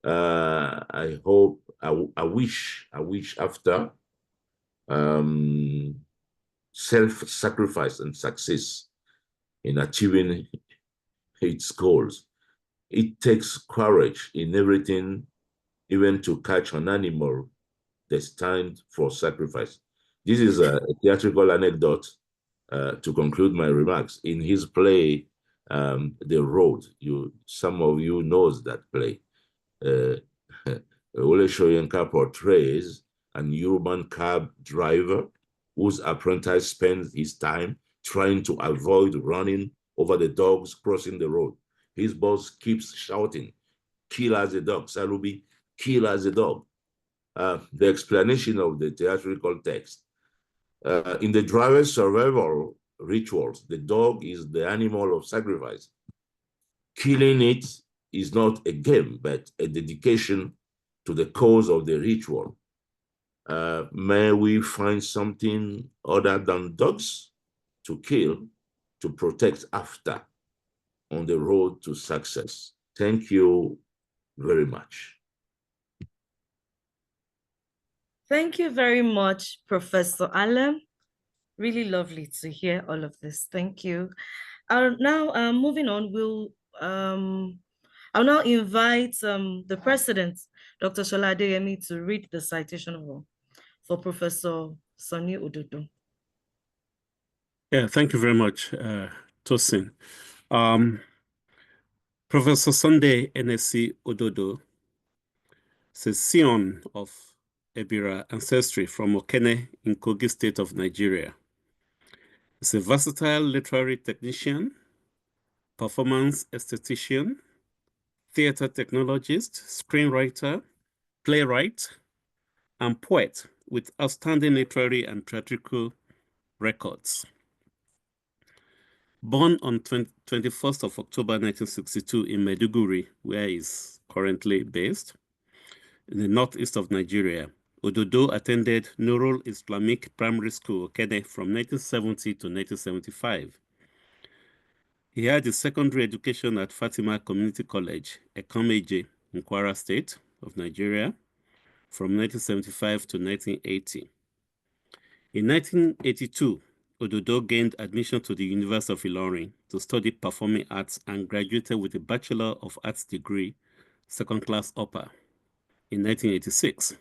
I hope, I wish AfTA self-sacrifice and success in achieving its goals. It takes courage in everything, even to catch an animal destined for sacrifice. This is a theatrical anecdote to conclude my remarks. In his play, The Road, some of you knows that play. Ole Soyinka portrays an urban cab driver whose apprentice spends his time trying to avoid running over the dogs crossing the road. His boss keeps shouting, "Kill as a dog, Salubi, kill as a dog." The explanation of the theatrical text. In the driver's survival rituals, the dog is the animal of sacrifice. Killing it is not a game, but a dedication to the cause of the ritual. May we find something other than dogs to kill to protect AfTA on the road to success. Thank you very much. Thank you very much, Professor Alem. Really lovely to hear all of this. Thank you. Now, moving on, I'll now invite the president, Dr. Shola Adeyemi, to read the citation for Professor Sonny Ododo. Yeah, thank you very much, Tosin. Professor Sunday Enessi Ododo is a scion of Ebira ancestry from Okene in Kogi State of Nigeria. He's a versatile literary technician, performance esthetician, theater technologist, screenwriter, playwright, and poet with outstanding literary and theatrical records. Born on 21st of October 1962 in Maiduguri, where he's currently based, in the northeast of Nigeria, Ododo attended Nurul Islamic Primary School, Okene, from 1970 to 1975. He had his secondary education at Fatima Community College, Ekomeje, in Kwara State of Nigeria, from 1975 to 1980. In 1982, Ododo gained admission to the University of Ilorin to study performing arts and graduated with a Bachelor of Arts degree, second class upper, in 1986.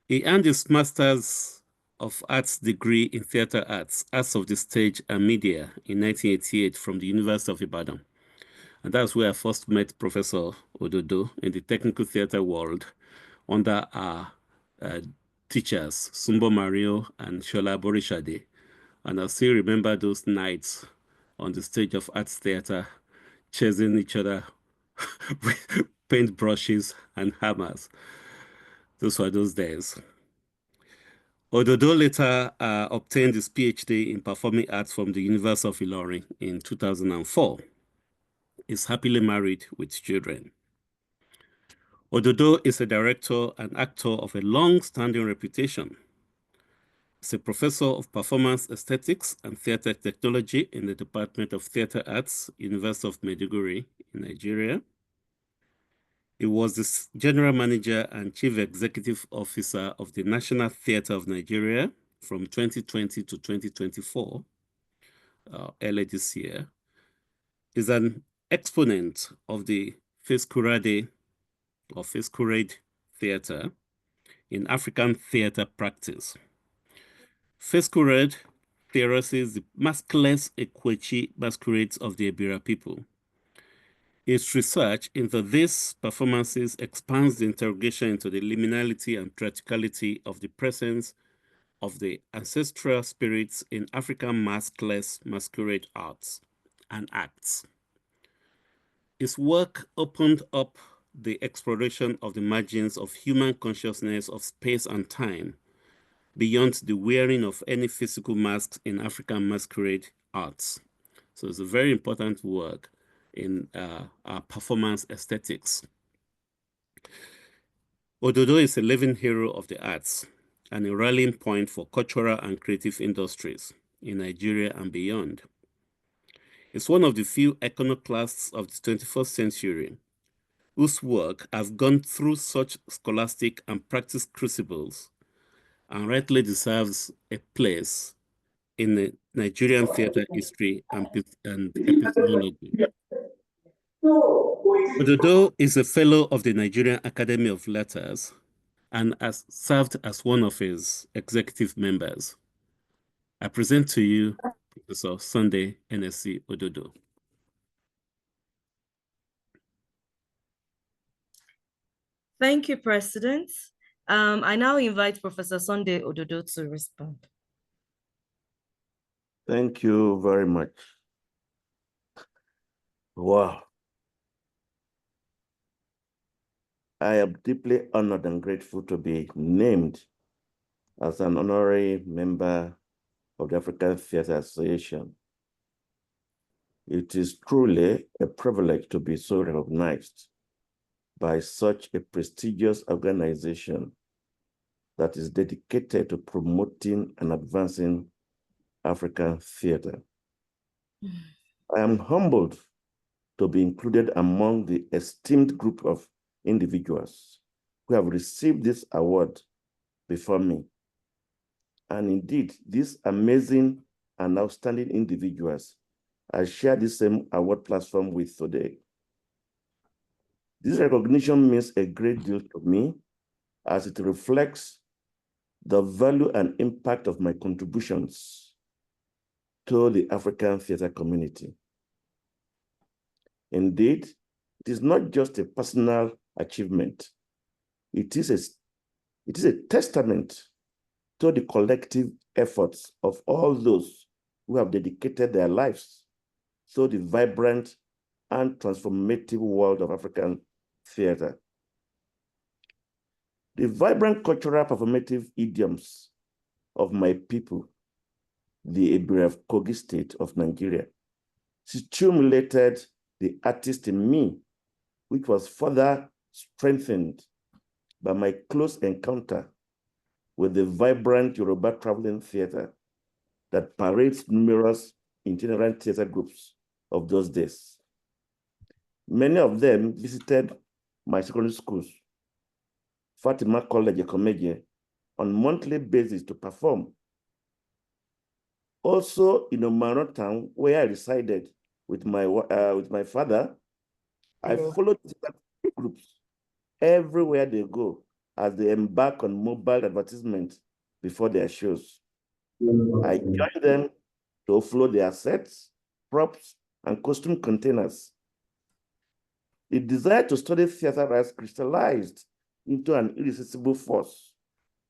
He earned his Master's of Arts degree in Theatre Arts, Arts of the Stage and Media in 1988 from the University of Ibadan. And that's where I first met Professor Ododo in the technical theatre world under our teachers, Sumbo Mario and Shola Borishade. And I still remember those nights on the stage of arts theater, chasing each other with paintbrushes and hammers. Those were those days. Ododo later obtained his PhD in performing arts from the University of Ilorin in 2004. Is happily married with children. Ododo is a director and actor of a long-standing reputation. He's a professor of performance aesthetics and theater technology in the Department of Theater Arts, University of Maiduguri in Nigeria. He was the general manager and chief executive officer of the National Theatre of Nigeria from 2020 to 2024, early this year. He's an exponent of the Feskurade or Feskurade theater in African theater practice. Feskurade theorises the maskless Ekwechi masquerades of the Ebira people. His research into these performances expands the interrogation into the liminality and practicality of the presence of the ancestral spirits in African maskless masquerade arts and acts. His work opened up the exploration of the margins of human consciousness of space and time beyond the wearing of any physical masks in African masquerade arts. So it's a very important work in our performance aesthetics. Ododo is a living hero of the arts and a rallying point for cultural and creative industries in Nigeria and beyond. It's one of the few iconoclasts of the 21st century whose work has gone through such scholastic and practice crucibles and rightly deserves a place in the Nigerian theater history and epistemology. Ododo is a fellow of the Nigerian Academy of Letters and has served as one of his executive members. I present to you Professor Sunday Enessi Ododo. Thank you, President. I now invite Professor Sunday Ododo to respond. Thank you very much. Wow. I am deeply honored and grateful to be named as an honorary member of the African Theatre Association. It is truly a privilege to be so recognized by such a prestigious organization that is dedicated to promoting and advancing African theater. I am humbled to be included among the esteemed group of individuals who have received this award before me. And indeed, these amazing and outstanding individuals I share the same award platform with today. This recognition means a great deal to me as it reflects the value and impact of my contributions to the African theater community. Indeed, it is not just a personal achievement. It is a testament to the collective efforts of all those who have dedicated their lives to the vibrant and transformative world of African theater. The vibrant cultural performative idioms of my people, the Ebira of Kogi State of Nigeria, stimulated the artist in me, which was further strengthened by my close encounter with the vibrant Yoruba traveling theater that parades numerous itinerant theater groups of those days. Many of them visited my secondary schools, Fatima College, Ekomeje, on a monthly basis to perform. Also in Omano town, where I resided with my father, I followed groups everywhere they go as they embark on mobile advertisement before their shows. I joined them to offload their sets, props, and costume containers. The desire to study theater has crystallized into an irresistible force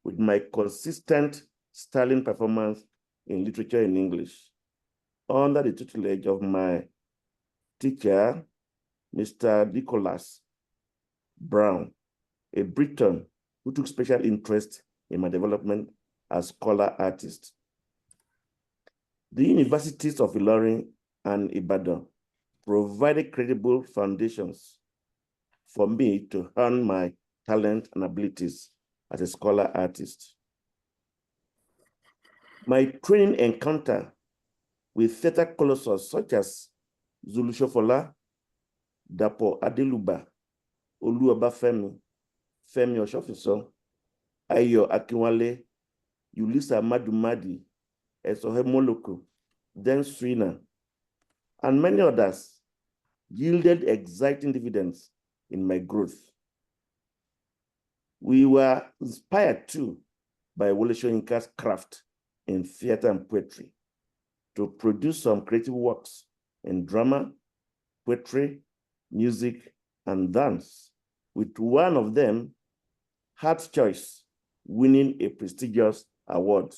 with my consistent sterling performance in literature in English under the tutelage of my teacher, Mr. Nicholas Brown, a Briton who took special interest in my development as scholar artist. The universities of Ilorin and Ibadan provided credible foundations for me to hone my talent and abilities as a scholar artist. My training encounter with theater colossus such as Zulu Shofola, Dapo Adeluba, Oluoba Femi, Femi Oshofiso, Ayo Akinwale, Ulisa Madumadi, Esohe Moloko, Den Swina, and many others yielded exciting dividends in my growth. We were inspired too by Wole Soyinka's craft in theater and poetry to produce some creative works in drama, poetry, music, and dance, with one of them, Heart's Choice, winning a prestigious award.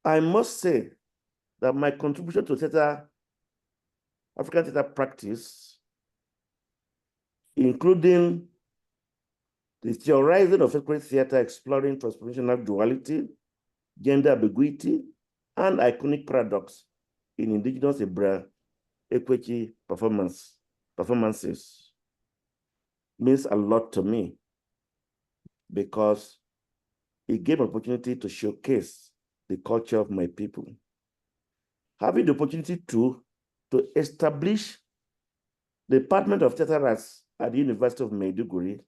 I must say that my contribution to theater, African theater practice, including the theorizing of sacred theater exploring transformational duality, gender ambiguity, and iconic paradox in indigenous Hebrew Ekwechi performances means a lot to me because it gave an opportunity to showcase the culture of my people. Having the opportunity to establish the Department of Theater Arts at the University of Maiduguri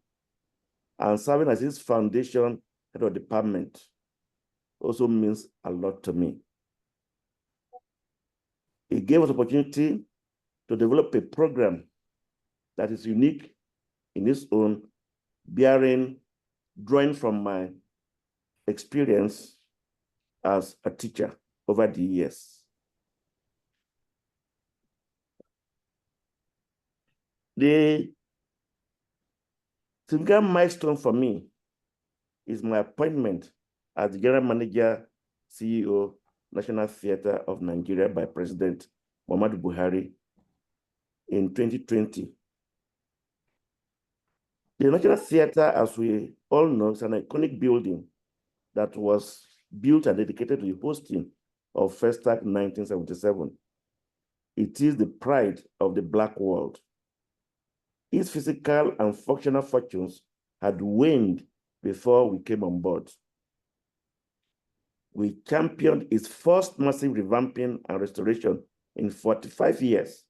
and serving as its foundation head of department also means a lot to me. It gave us opportunity to develop a program that is unique in its own, drawing from my experience as a teacher over the years. The significant milestone for me is my appointment as the General Manager, CEO, National Theatre of Nigeria by President Muhammadu Buhari in 2020. The National Theatre, as we all know, is an iconic building that was built and dedicated to the hosting of FESTAC 1977. It is the pride of the Black world. Its physical and functional fortunes had waned before we came on board. We championed its first massive revamping and restoration in 45 years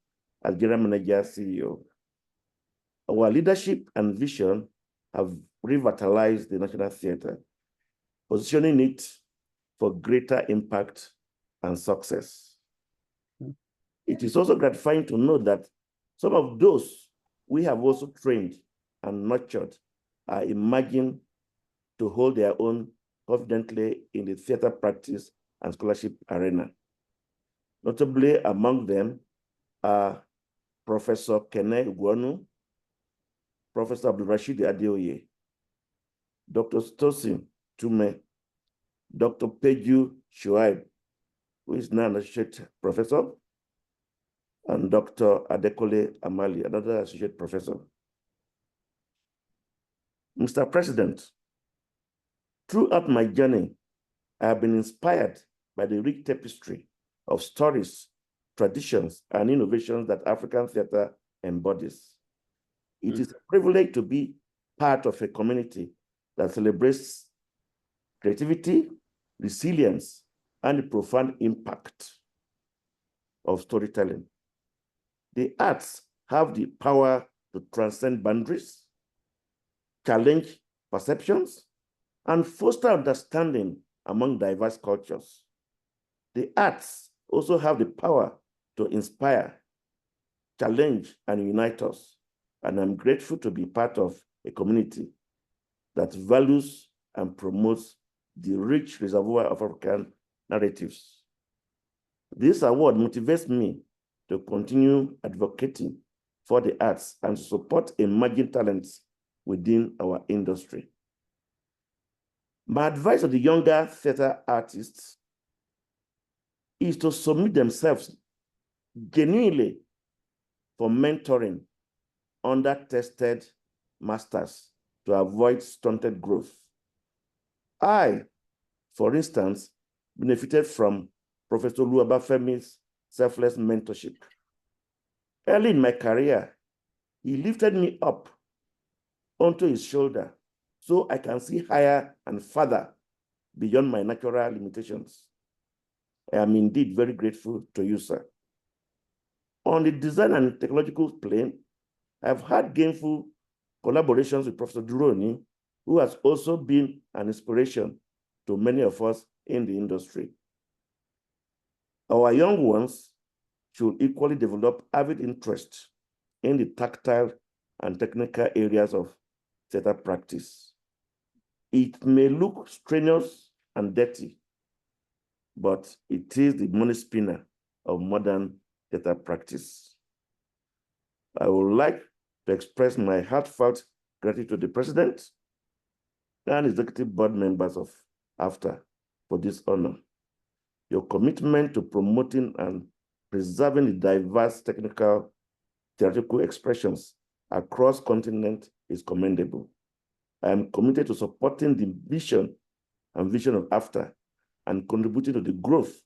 as General Manager, CEO. Our leadership and vision have revitalized the National Theatre, positioning it for greater impact and success. It is also gratifying to know that some of those we have also trained and nurtured are emerging to hold their own confidently in the theater practice and scholarship arena. Notably among them are Professor Kene Ugwonu, Professor Abdulrashid Adeoye, Dr. Stosin Tume, Dr. Peju Shuaib, who is now an associate professor, and Dr. Adekole Amali, another associate professor. Mr. President, throughout my journey, I have been inspired by the rich tapestry of stories, traditions, and innovations that African theater embodies. It is a privilege to be part of a community that celebrates creativity, resilience, and the profound impact of storytelling. The arts have the power to transcend boundaries, challenge perceptions, and foster understanding among diverse cultures. The arts also have the power to inspire, challenge, and unite us. And I'm grateful to be part of a community that values and promotes the rich reservoir of African narratives. This award motivates me to continue advocating for the arts and support emerging talents within our industry. My advice to the younger theater artists is to submit themselves genuinely for mentoring under tested masters to avoid stunted growth. I, for instance, benefited from Professor Femi's selfless mentorship. Early in my career, he lifted me up onto his shoulder so I can see higher and further beyond my natural limitations. I am indeed very grateful to you, sir. On the design and technological plane, I've had gainful collaborations with Professor Duroni, who has also been an inspiration to many of us in the industry. Our young ones should equally develop avid interest in the tactile and technical areas of theater practice. It may look strenuous and dirty, but it is the money spinner of modern theater practice. I would like to express my heartfelt gratitude to the President and executive board members of AfTA for this honor. Your commitment to promoting and preserving the diverse technical theatrical expressions across continent is commendable. I am committed to supporting the vision of AfTA and contributing to the growth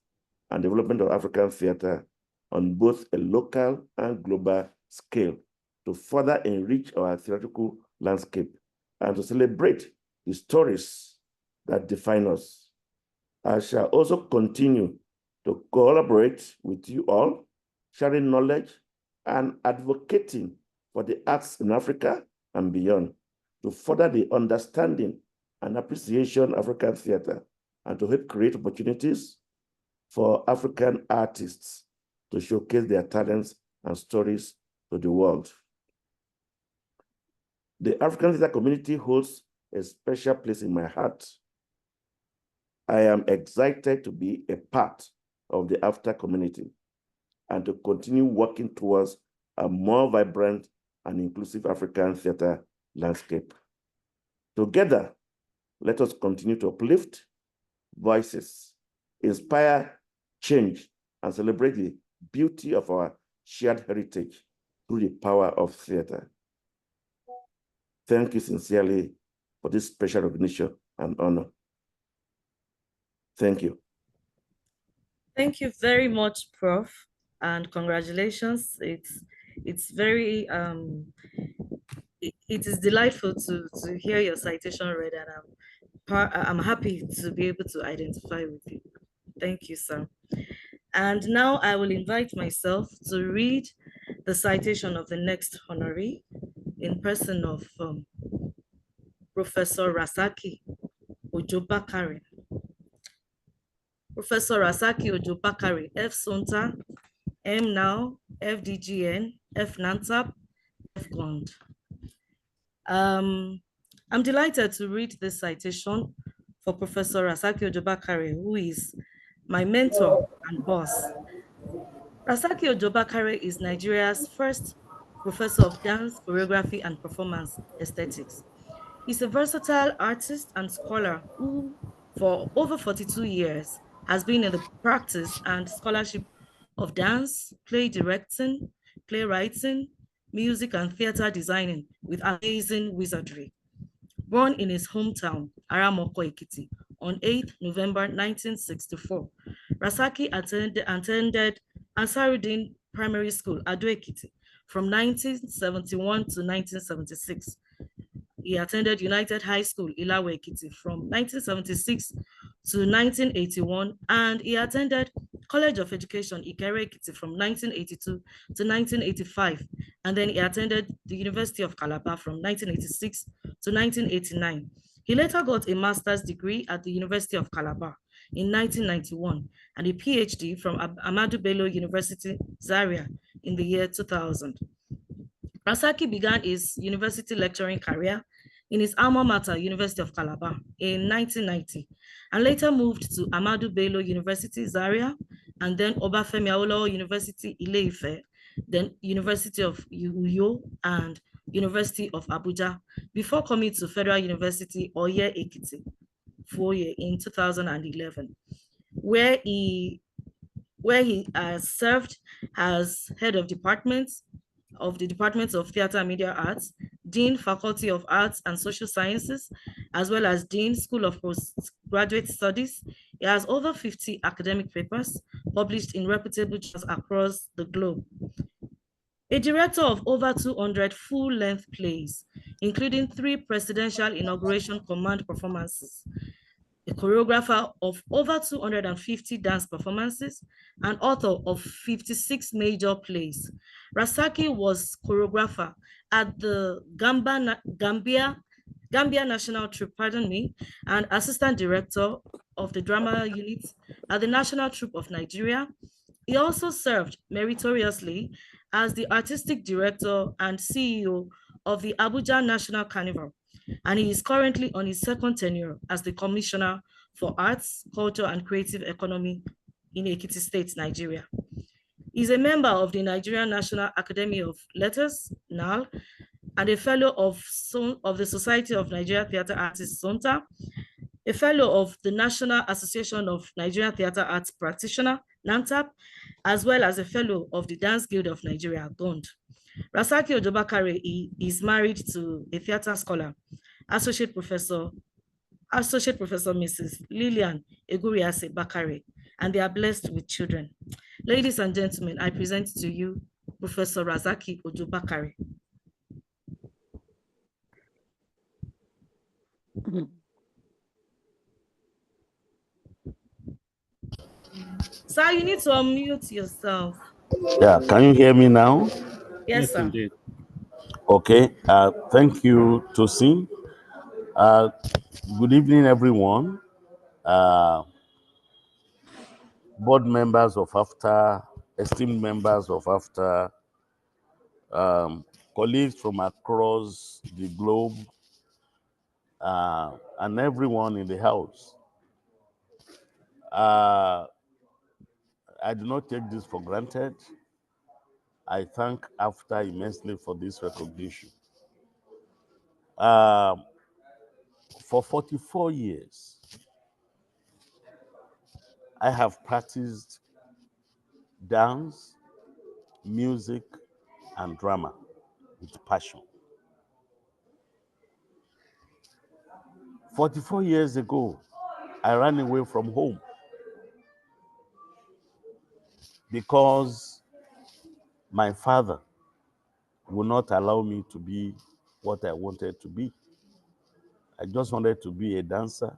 and development of African theater on both a local and global scale to further enrich our theatrical landscape and to celebrate the stories that define us. I shall also continue to collaborate with you all, sharing knowledge and advocating for the arts in Africa and beyond to further the understanding and appreciation of African theater and to help create opportunities for African artists to showcase their talents and stories to the world. The African theater community holds a special place in my heart. I am excited to be a part of the AfTA community and to continue working towards a more vibrant and inclusive African theater landscape. Together, let us continue to uplift voices, inspire change, and celebrate the beauty of our shared heritage through the power of theater. Thank you sincerely for this special recognition and honor. Thank you. Thank you very much, Prof. And congratulations. It's very it is delightful to hear your citation read, and I'm happy to be able to identify with you. Thank you, sir. And now I will invite myself to read the citation of the next honoree in person of Professor Rasaki Bakare. Professor Rasaki Bakare, F. Sonta, M. Now, FDGN, F. Nantap, F. Gond. I'm delighted to read this citation for Professor Rasaki Bakare, who is my mentor and boss. Rasaki Bakare is Nigeria's first professor of dance, choreography, and performance aesthetics. He's a versatile artist and scholar who, for over 42 years, has been in the practice and scholarship of dance, play directing, playwriting, music, and theater designing with amazing wizardry. Born in his hometown, Aramoko, Ekiti, on 8 November 1964, Rasaki attended Ansarudin Primary School, Ado Ekiti, from 1971 to 1976. He attended United High School, Ilawe Ekiti, from 1976 to 1981, and he attended College of Education, Ikere Ekiti, from 1982 to 1985, and then he attended the University of Calabar from 1986 to 1989. He later got a master's degree at the University of Calabar in 1991 and a PhD from Ahmadu Bello University, Zaria in the year 2000. Rasaki began his university lecturing career in his alma mater, University of Calabar, in 1990, and later moved to Ahmadu Bello University, Zaria, and then Obafemi Awolowo University, Ile-Ife, then University of Uyo and University of Abuja, before coming to Federal University, Oye-Ekiti, Foye in 2011, where he served as head of the Department of Theatre and Media Arts, Dean, Faculty of Arts and Social Sciences, as well as Dean, School of Postgraduate Studies. He has over 50 academic papers published in reputable journals across the globe. A director of over 200 full-length plays, including 3 presidential inauguration command performances, a choreographer of over 250 dance performances, and author of 56 major plays. Rasaki was choreographer at the Gambia National Troupe, and assistant director of the drama unit at the National Troupe of Nigeria. He also served meritoriously as the artistic director and CEO of the Abuja National Carnival, and he is currently on his second tenure as the Commissioner for Arts, Culture, and Creative Economy in Ekiti State, Nigeria. He's a member of the Nigerian National Academy of Letters, NAL, and a fellow of the Society of Nigeria Theatre Artists, SONTA, a fellow of the National Association of Nigerian Theatre Arts Practitioners, NANTAP, as well as a fellow of the Dance Guild of Nigeria, GOND. Rasaki Bakare is married to a theatre scholar, Associate Professor Mrs. Lillian Eguriase Bakare, and they are blessed with children. Ladies and gentlemen, I present to you Professor Rasaki Bakare. Sir, you need to unmute yourself. Yeah, can you hear me now? Yes, sir. Indeed. Okay, thank you, Tosin. Good evening, everyone. Board members of AfTA, esteemed members of AfTA, colleagues from across the globe, and everyone in the house. I do not take this for granted. I thank AfTA immensely for this recognition. For 44 years, I have practiced dance, music, and drama with passion. 44 years ago, I ran away from home because my father would not allow me to be what I wanted to be. I just wanted to be a dancer,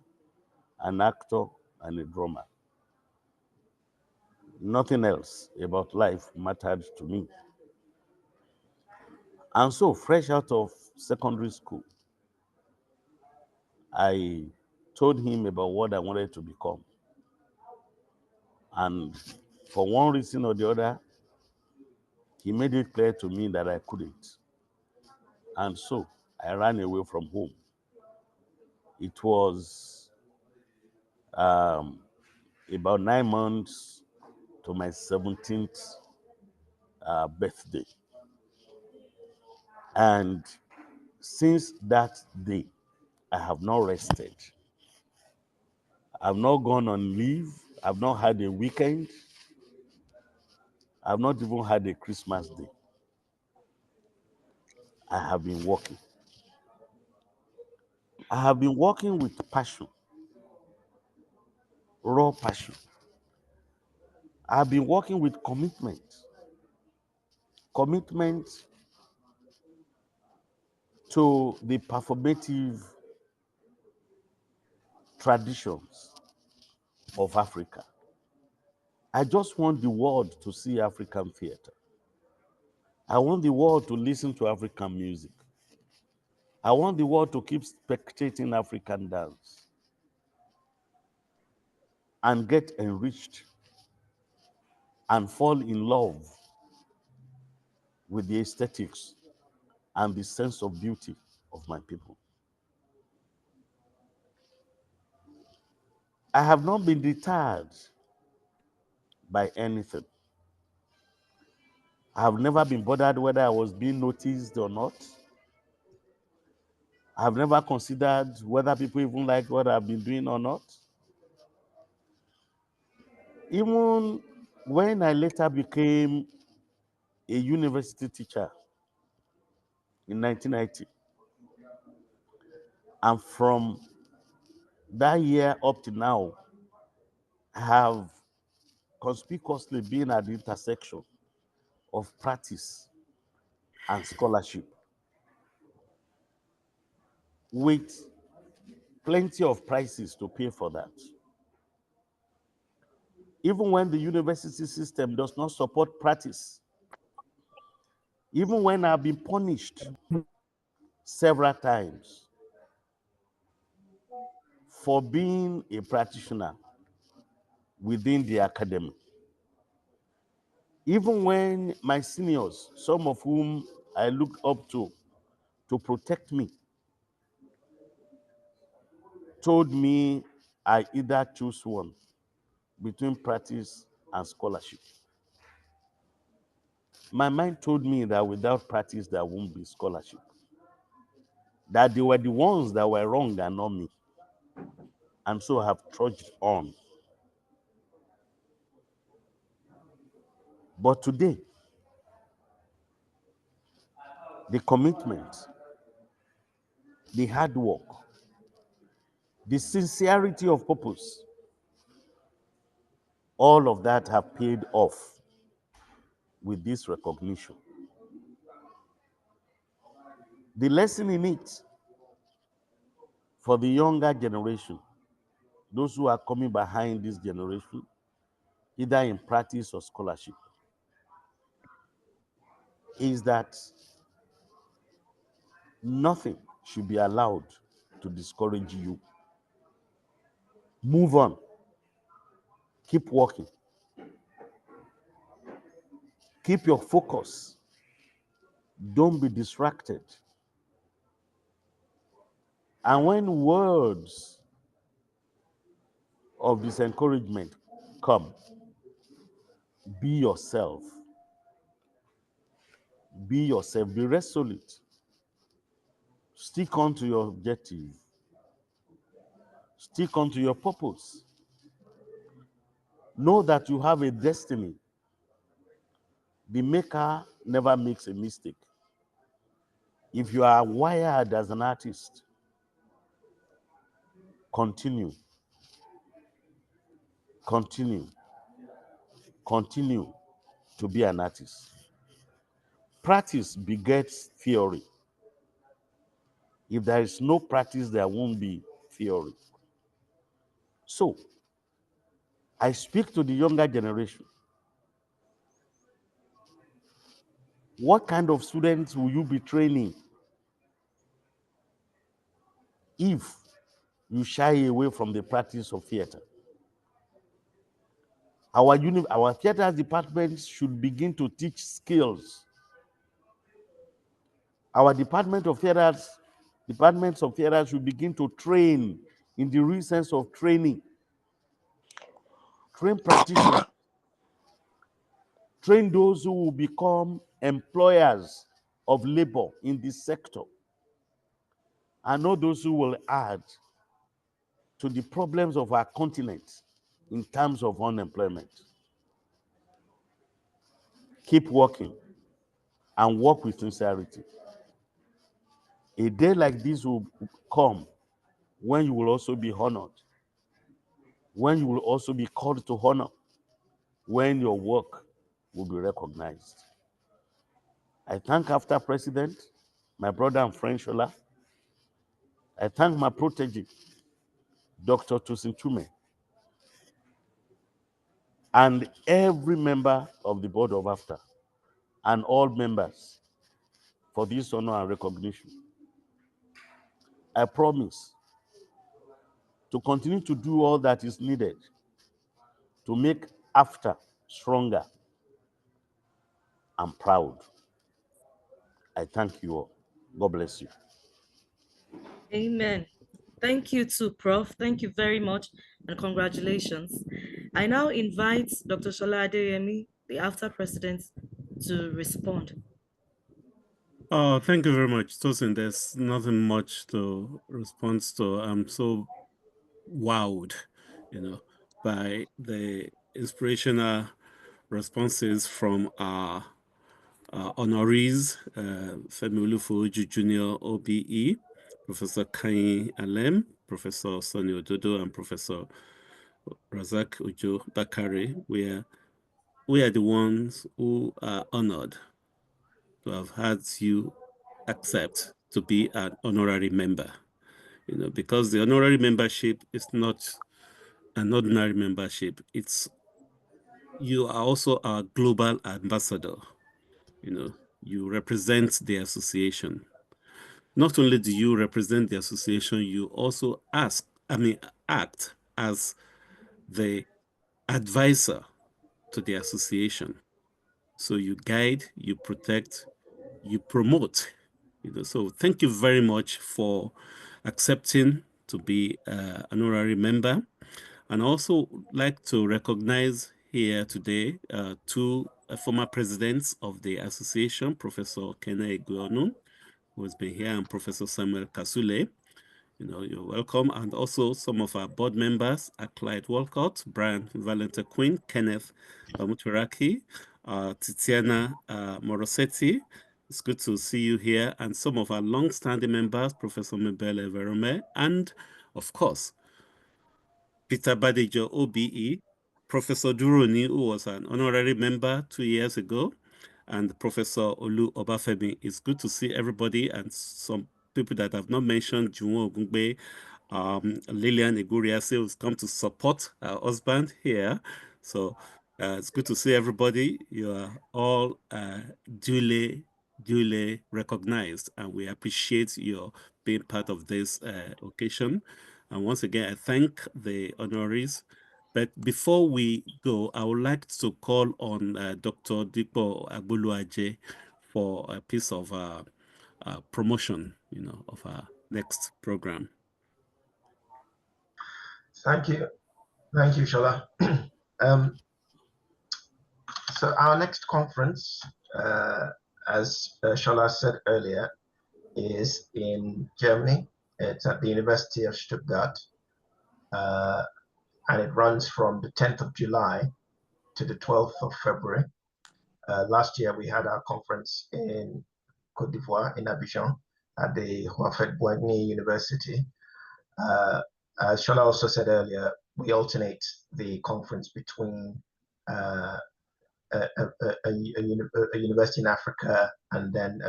an actor, and a drummer. Nothing else about life mattered to me. And so, fresh out of secondary school, I told him about what I wanted to become. And for one reason or the other, he made it clear to me that I couldn't. And so I ran away from home. It was about 9 months to my 17th birthday. And since that day, I have not rested. I've not gone on leave. I've not had a weekend. I've not even had a Christmas day. I have been working. I have been working with passion, raw passion. I've been working with commitment to the performative traditions of Africa. I just want the world to see African theater. I want the world to listen to African music. I want the world to keep spectating African dance and get enriched and fall in love with the aesthetics and the sense of beauty of my people. I have not been deterred by anything. I have never been bothered whether I was being noticed or not. I have never considered whether people even like what I've been doing or not. Even when I later became a university teacher in 1990, and from that year up to now, I have conspicuously been at the intersection of practice and scholarship, with plenty of prices to pay for that. Even when the university system does not support practice, even when I've been punished several times for being a practitioner within the academy, even when my seniors, some of whom I looked up to protect me, told me I either choose one between practice and scholarship. My mind told me that without practice, there won't be scholarship. That they were the ones that were wrong and not me. And so I have trudged on. But today, the commitment, the hard work, the sincerity of purpose, all of that have paid off with this recognition. The lesson in it for the younger generation, those who are coming behind this generation, either in practice or scholarship, is that nothing should be allowed to discourage you. Move on. Keep working. Keep your focus. Don't be distracted. And when words of disencouragement come, be yourself. Be yourself. Be resolute. Stick on to your objective. Stick on to your purpose. Know that you have a destiny. The maker never makes a mistake. If you are wired as an artist, continue. Continue. Continue to be an artist. Practice begets theory. If there is no practice, there won't be theory. So, I speak to the younger generation. What kind of students will you be training if you shy away from the practice of theater? Our theater department should begin to teach skills. Our departments of theater should begin to train in the real sense of training. Train practitioners. Train those who will become employers of labor in this sector. And not those who will add to the problems of our continent in terms of unemployment. Keep working and work with sincerity. A day like this will come when you will also be honored, when you will also be called to honor, when your work will be recognized. I thank AfTA President, my brother and friend Shola. I thank my protege, Dr. Tosin Chume, and every member of the board of AfTA and all members for this honor and recognition. I promise to continue to do all that is needed to make AfTA stronger. I'm proud. I thank you all. God bless you. Amen. Thank you too, Prof. Thank you very much and congratulations. I now invite Dr. Shola Adeyemi, the AfTA president, to respond. Oh, thank you very much, Tosin. There's nothing much to respond to. I'm so wowed, by the inspirational responses from our honorees, Femi Elufowoju Jr., OBE, Professor Kangni Alem, Professor Sonny Ododo, and Professor Rasaki Bakare. We are the ones who are honored to have had you accept to be an honorary member. Because the honorary membership is not an ordinary membership. You are also our global ambassador. You represent the association. Not only do you represent the association, you also act as the advisor to the association. So you guide, you protect, you promote. So thank you very much for accepting to be an honorary member. And also like to recognize here today two former presidents of the association, Professor Kene Eguonu, who has been here, and Professor Samuel Kasule. You're welcome. And also some of our board members, Clyde Walcott, Brian Valente Quinn, Kenneth Bamuturaki, Titiana Morosetti. It's good to see you here. And some of our long-standing members, Professor Mebele Verome, and of course, Peter Badejo, OBE, Professor Duroni, who was an honorary member 2 years ago, and Professor Olu Obafemi. It's good to see everybody and some people that I've not mentioned, Junwo Ogungbe, Lillian Iguriase, who's come to support her husband here. So it's good to see everybody. You are all duly recognized, and we appreciate your being part of this occasion. And once again, I thank the honorees. But before we go, I would like to call on Dr. Dipo Agboluaje for a piece of promotion, of our next program. Thank you, Shola. So our next conference, as Shola said earlier, is in Germany. It's at the University of Stuttgart, and it runs from the 10th of July to the 12th of February. Last year, we had our conference in Côte d'Ivoire, in Abidjan, at the Houphouët-Boigny University. As Shola also said earlier, we alternate the conference between a university in Africa and then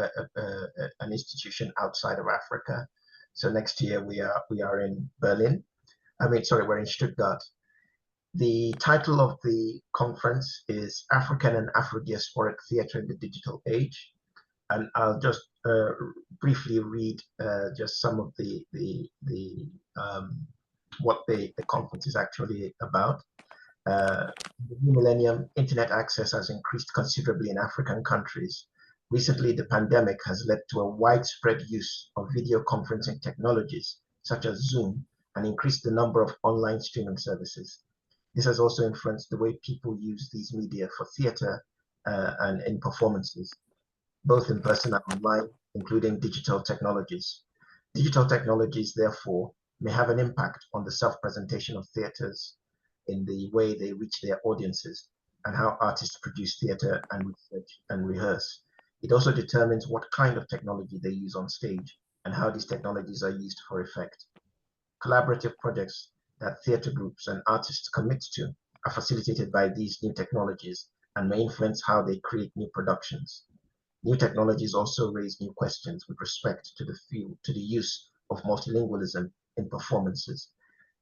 an institution outside of Africa. So next year we are in Berlin. We're in Stuttgart. The title of the conference is African and Afro-Diasporic Theatre in the Digital Age. And I'll just briefly read just some of what the conference is actually about. The new millennium, internet access has increased considerably in African countries. Recently, the pandemic has led to a widespread use of video conferencing technologies, such as Zoom, and increased the number of online streaming services. This has also influenced the way people use these media for theater and in performances, both in person and online, including digital technologies. Digital technologies, therefore, may have an impact on the self-presentation of theaters in the way they reach their audiences and how artists produce theater and research and rehearse. It also determines what kind of technology they use on stage and how these technologies are used for effect. Collaborative projects that theater groups and artists commit to are facilitated by these new technologies and may influence how they create new productions. New technologies also raise new questions with respect to the use of multilingualism in performances.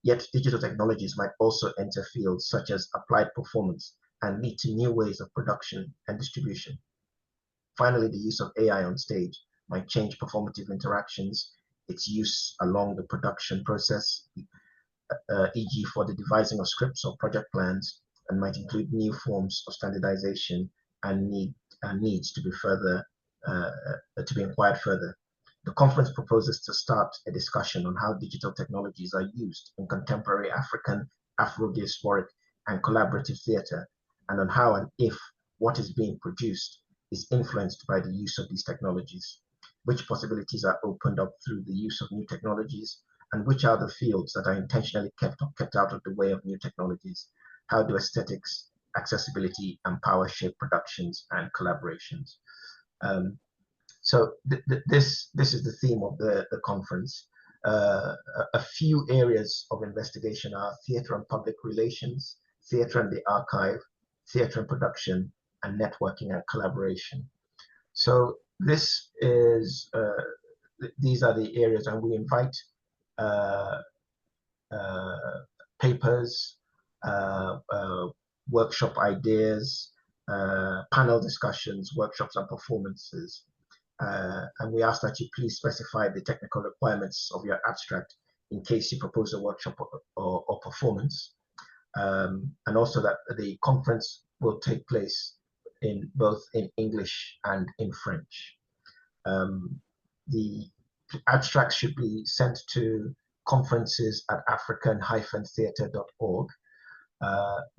Yet digital technologies might also enter fields such as applied performance and lead to new ways of production and distribution. Finally, the use of AI on stage might change performative interactions its use along the production process, e.g. for the devising of scripts or project plans, and might include new forms of standardization and needs to be inquired further. The conference proposes to start a discussion on how digital technologies are used in contemporary African, Afro-diasporic, and collaborative theatre, and on how and if what is being produced is influenced by the use of these technologies, which possibilities are opened up through the use of new technologies, and which are the fields that are intentionally kept out of the way of new technologies. How do aesthetics, accessibility, and power shape productions and collaborations? So this is the theme of the conference. A few areas of investigation are theatre and public relations, theatre and the archive, theatre and production, and networking and collaboration. So this is these are the areas, and we invite papers, workshop ideas, panel discussions, workshops, and performances. And we ask that you please specify the technical requirements of your abstract in case you propose a workshop or performance. And also that the conference will take place in both in English and in French. The abstracts should be sent to conferences@african-theatre.org.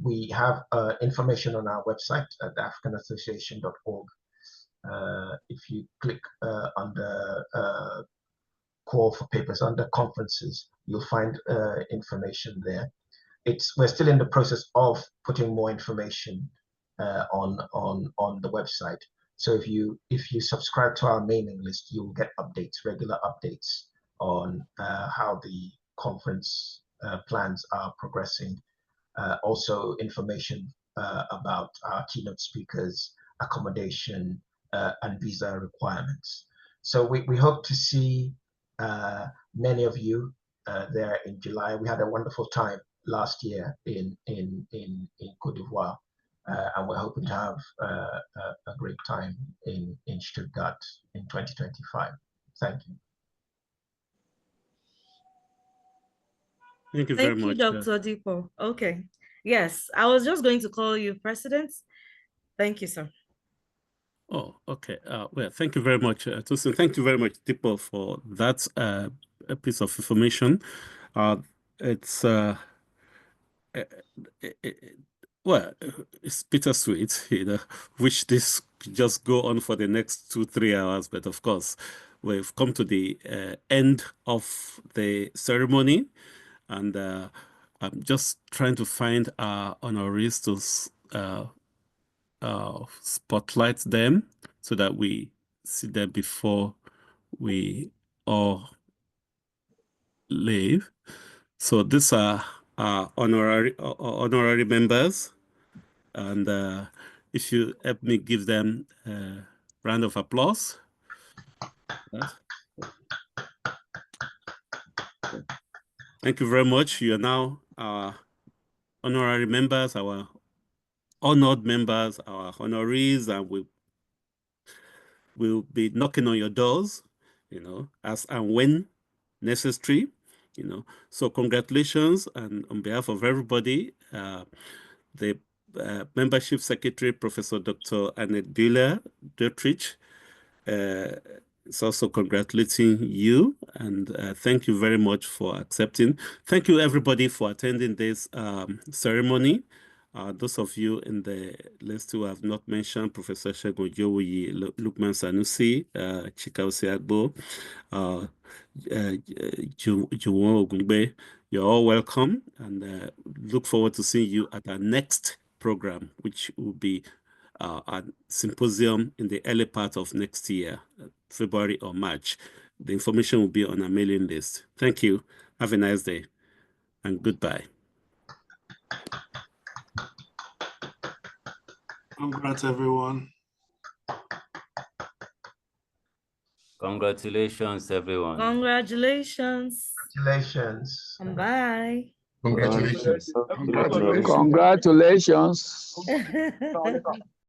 We have information on our website at africanassociation.org. If you click under call for papers under conferences, you'll find information there. We're still in the process of putting more information on the website. So if you subscribe to our mailing list, you'll get updates, regular updates on how the conference plans are progressing. Also information about our keynote speakers, accommodation, and visa requirements. So we hope to see many of you there in July. We had a wonderful time last year in Côte d'Ivoire, and we're hoping to have a great time in Stuttgart in 2025. Thank you. Thank you very much. Thank you, Dr. Dipo. Okay. Yes, I was just going to call you President. Thank you, sir. Oh, okay. Well, thank you very much, Tosin. Thank you very much, Dipo, for that a piece of information. It's well, it's bittersweet, you know. Wish this could just go on for the next 2-3 hours, but of course, we've come to the end of the ceremony, and I'm just trying to find our honorees to spotlight them so that we see them before we all leave. So these are our honorary members, and if you help me give them a round of applause. Thank you very much. You are now our honorary members, our honored members, our honorees, and we'll be knocking on your doors, you know, as and when necessary, you know. So congratulations, and on behalf of everybody, the membership secretary, Professor Dr. Annette Dietrich, is also congratulating you, and thank you very much for accepting. Thank you everybody for attending this ceremony. Those of you in the list who have not mentioned, Professor Segun Jowoyi, Lukman Sanusi, Chika Osiagbo, Juwon Ogungbe, you're all welcome, and look forward to seeing you at our next program, which will be a symposium in the early part of next year, February or March. The information will be on our mailing list. Thank you. Have a nice day, and goodbye. Congrats, everyone. Congratulations, everyone. Congratulations. Congratulations. And bye. Congratulations. Congratulations. Congratulations.